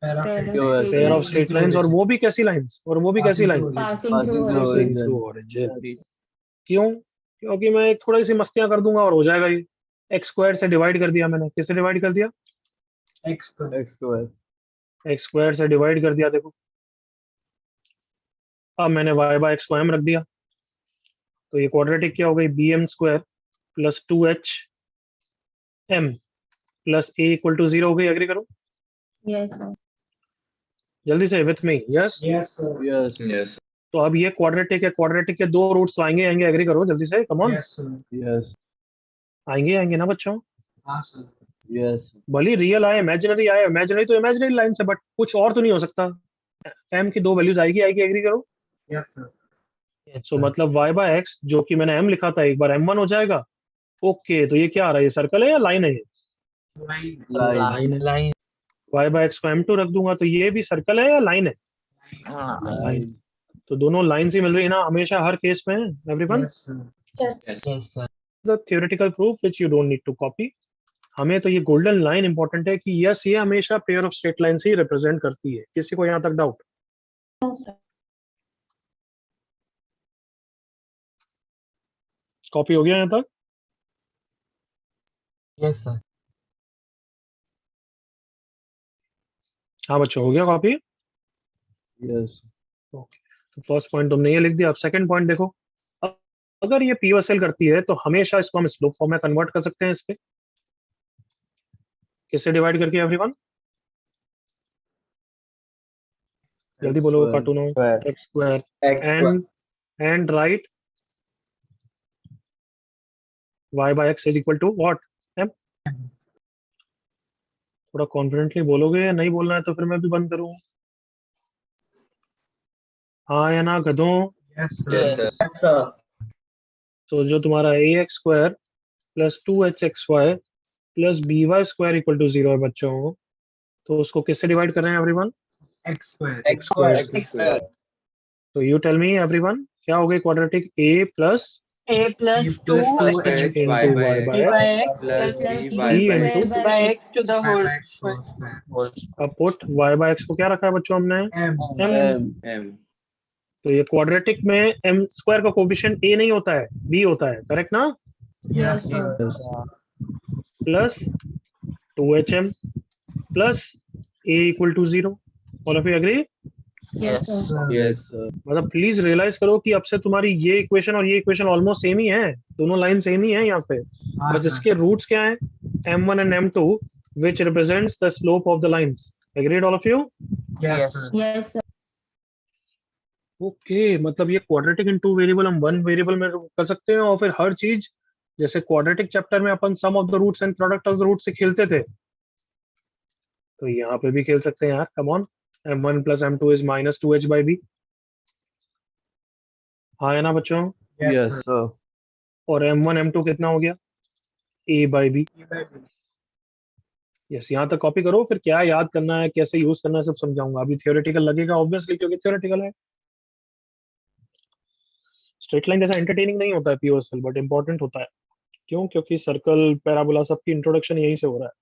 Parapet. Pure pair of lines. Straight lines, और वो भी कैसी लाइंस? और वो भी कैसी Passing lines? through Passing Passing through through origin. origin. origin। क्यों? क्योंकि मैं एक थोड़ी सी मस्तियां कर दूंगा और हो जाएगा ये। एक्स स्क्वायर से डिवाइड कर दिया मैंने, किससे डिवाइड कर दिया? X square. X square. X square से डिवाइड कर दिया, देखो। अब मैंने y बाय एक्स को m रख दिया, तो ये क्वाड्रेटिक क्या हो गई? bm square plus 2h m plus a equal to 0 हो गई। एग्री करो Yes, sir. जल्दी से, with me. Yes? Yes, sir. Yes. Yes. तो अब ये क्वाड्रेटिक है, क्वाड्रेटिक के 2 रूट्स तो आएंगे आएंगे। एग्री करो जल्दी से, कम ऑन। Yes, sir. Yes. आएंगे आएंगे ना बच्चों? हाँ, sir. Yes. भले रियल आए, इमेजिनरी आए, इमेजिनरी तो इमेजिनरी लाइन से, बट कुछ और तो नहीं हो सकता। m की 2 वैल्यूज आएगी आएगी। एग्री करो? Yes, sir. yes, तो sir. मतलब y बाय एक्स जो कि मैंने m लिखा था, एक बार m1 हो जाएगा। ओके, तो ये क्या आ रहा है? ये सर्कल है या लाइन है? ये Line. Line. लाइन है। Line. y बाय एक्स को m2 रख दूंगा, तो ये भी सर्कल है या लाइन है? हाँ, लाइन। तो दोनों लाइंस ही मिल रही है ना हमेशा हर केस में everyone. Yes, sir. Yes. The theoretical proof which you don't need to copy. हमें तो ये गोल्डन लाइन इंपॉर्टेंट है कि यस ये हमेशा पेयर ऑफ स्ट्रेट लाइन से ही रिप्रेजेंट करती है. किसी को यहाँ तक डाउट? कॉपी हो गया यहाँ तक? Yes, sir. हाँ बच्चों हो गया कॉपी. Yes. ओके, तो फर्स्ट पॉइंट तुमने ये लिख दिया. अब सेकंड पॉइंट देखो. अब अगर ये पी एल करती है तो हमेशा इसको हम स्लोप फॉर्म में कन्वर्ट कर सकते हैं. इसके किससे डिवाइड करके एवरीवन? जल्दी बोलो Square. कार्टूनो. Square. X square X square. And right y by x is equal to what? m. थोड़ा कॉन्फिडेंटली बोलोगे या नहीं बोलना है तो फिर मैं भी बंद करूँ. हाँ या ना गधों? Yes, sir. Yes. Yes, sir. तो जो तुम्हारा A X square plus 2h(xy) plus by square equal to 0 है बच्चों, तो उसको किससे डिवाइड कर रहे हैं everyone? X square. X square. X square. तो यू टेल मी एवरीवन क्या हो गई quadratic A plus A plus E plus 2 2H into y by y by by x x plus plus b b by E square into by x to the by whole X whole square. Whole अब put y by x को क्या रखा है बच्चों हमने? M. m. M. m तो ये quadratic में m स्क्वायर का कोफिशिएंट a नहीं होता है, b होता है. करेक्ट ना? Yes, sir. Yes. Plus 2hm plus a equal to 0. All of you agree? Yes, sir. Sir. Yes, sir. मतलब प्लीज रियलाइज करो कि अब से तुम्हारी ये इक्वेशन और ये इक्वेशन ऑलमोस्ट सेम ही है. दोनों लाइन सेम ही है यहाँ पे. हाँ, बस sir. इसके रूट्स क्या हैं? m1 and m2 which represents the slope of the lines. Agreed all of you? Yes, Yes. sir. Yes, sir. Okay, मतलब ये क्वाड्रेटिक इन टू वेरिएबल हम वन वेरिएबल में कर सकते हैं. और फिर हर चीज जैसे क्वाड्रेटिक चैप्टर में अपन sum of the roots and product of the root से खेलते थे, तो यहाँ पे भी खेल सकते हैं यार. Come on. m1 plus m2 is minus 2h by b. हाँ है ना बच्चों? Yes, Yes, sir. sir. और m1 m2 कितना हो गया? a by b. E by B. Yes, यहाँ तक कॉपी करो. फिर क्या याद करना है, कैसे यूज करना है, सब समझाऊंगा. अभी थियोरेटिकल लगेगा ऑब्वियसली क्योंकि थियोरेटिकल है. स्ट्रेट लाइन जैसा एंटरटेनिंग नहीं होता है पीओएसएल, बट इंपॉर्टेंट होता है. क्यों? क्योंकि सर्कल पैराबोला सबकी इंट्रोडक्शन यहीं से हो रहा है.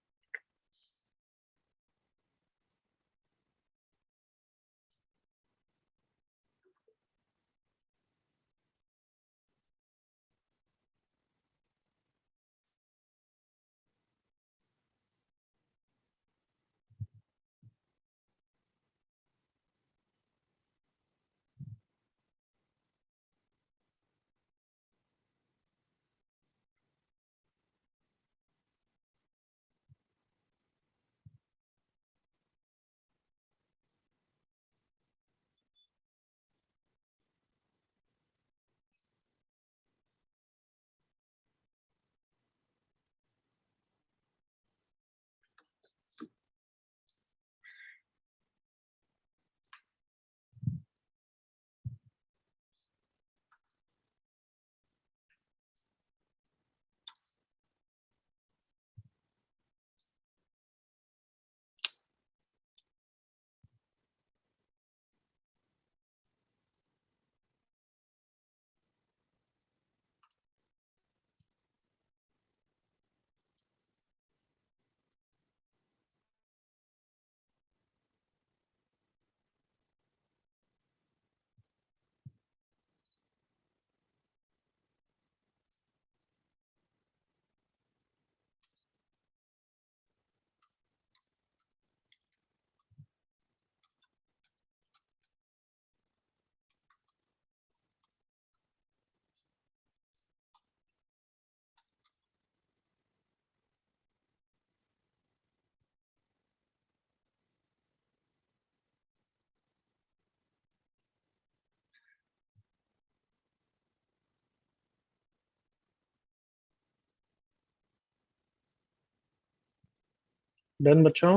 डन बच्चों?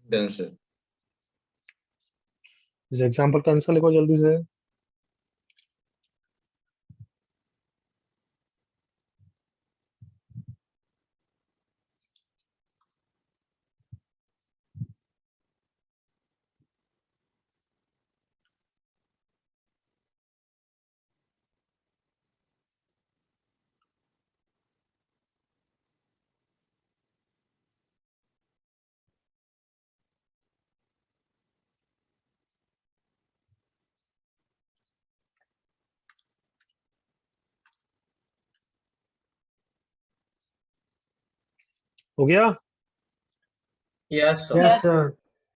done sir इस एग्जांपल का आंसर लिखो जल्दी से. हो गया? Yes, sir. Yes, sir.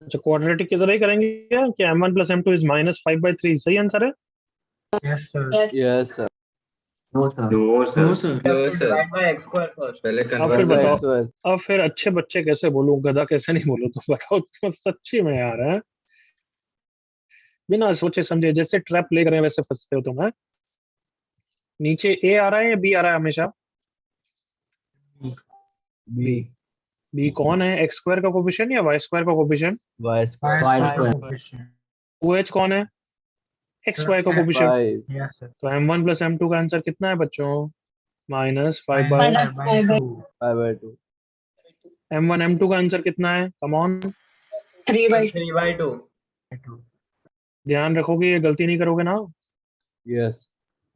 अच्छा क्वाड्रेटिक की तरह ही करेंगे क्या कि m1 plus m2 is -5/3 सही आंसर है? Yes, sir. Yes. Yes, sir. No sir no sir We have to divide by x square first. पहले अब फिर कन्वर्ट बताओ, X square. अब फिर अच्छे बच्चे कैसे बोलूं, गधा कैसे नहीं बोलूं, तो बताओ तुम सच्ची में यार है बिना सोचे समझे जैसे ट्रैप ले रहे हैं वैसे फंसते हो तुम है। नीचे ए आ रहा है या बी आ रहा है हमेशा? बी। बी कौन है, एक्स स्क्वायर का कोफिशिएंट या वाई स्क्वायर का coefficient? Y square. Y square coefficient. Oh h कौन है, एक्स वाई का कोफिशिएंट। 5. Yes, sir. तो m1 plus m2 का आंसर कितना है बच्चों? -5/, Minus 5/2. 5/2. m1 m2 का आंसर कितना है, कम ऑन 3/2. 3/2. ध्यान रखोगे, ये गलती नहीं करोगे ना। Yes.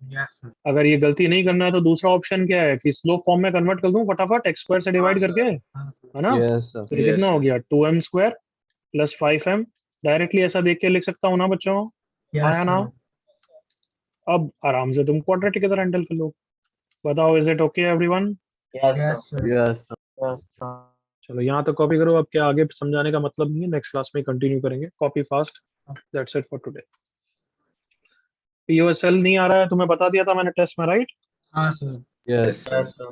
Yes, sir. अगर ये गलती नहीं करना है तो दूसरा ऑप्शन क्या है कि स्लोप फॉर्म में कन्वर्ट कर दूं फटाफट एक्स स्क्वायर से डिवाइड हाँ, करके, हाँ, sir. है ना? Yes, sir. तो ये कितना हो गया 2m square plus 5m। Directly ऐसा देख के लिख सकता हूँ ना बच्चों, Yes, आया ना? sir. अब आराम से तुम क्वाड्रेटिक की तरह हैंडल कर लो। बताओ is it okay everyone? Yes, Yes, sir. sir. Yes, sir. Yes, sir. चलो यहाँ तक कॉपी करो, अब क्या आगे समझाने का मतलब नहीं है, नेक्स्ट क्लास में कंटिन्यू करेंगे। Copy fast, that's it for today. POSL नहीं आ रहा है, तुम्हें बता दिया था मैंने टेस्ट में, राइट? हाँ, sir. Yes. Yes, sir.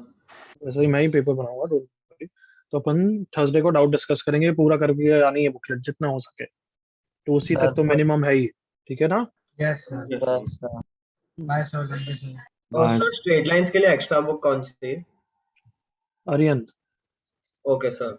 वैसे ही मैं ही पेपर बनाऊंगा, डोंट वरी। तो अपन थर्सडे को डाउट डिस्कस करेंगे, पूरा करके आनी है बुकलेट जितना हो सके, तो उसी तक तो मिनिमम है ही, ठीक है ना? Yes, sir. Yes, sir. Bye, sir. Thank you, sir. Also, straight lines के लिए extra book कौन सी? Aryan Okay, sir.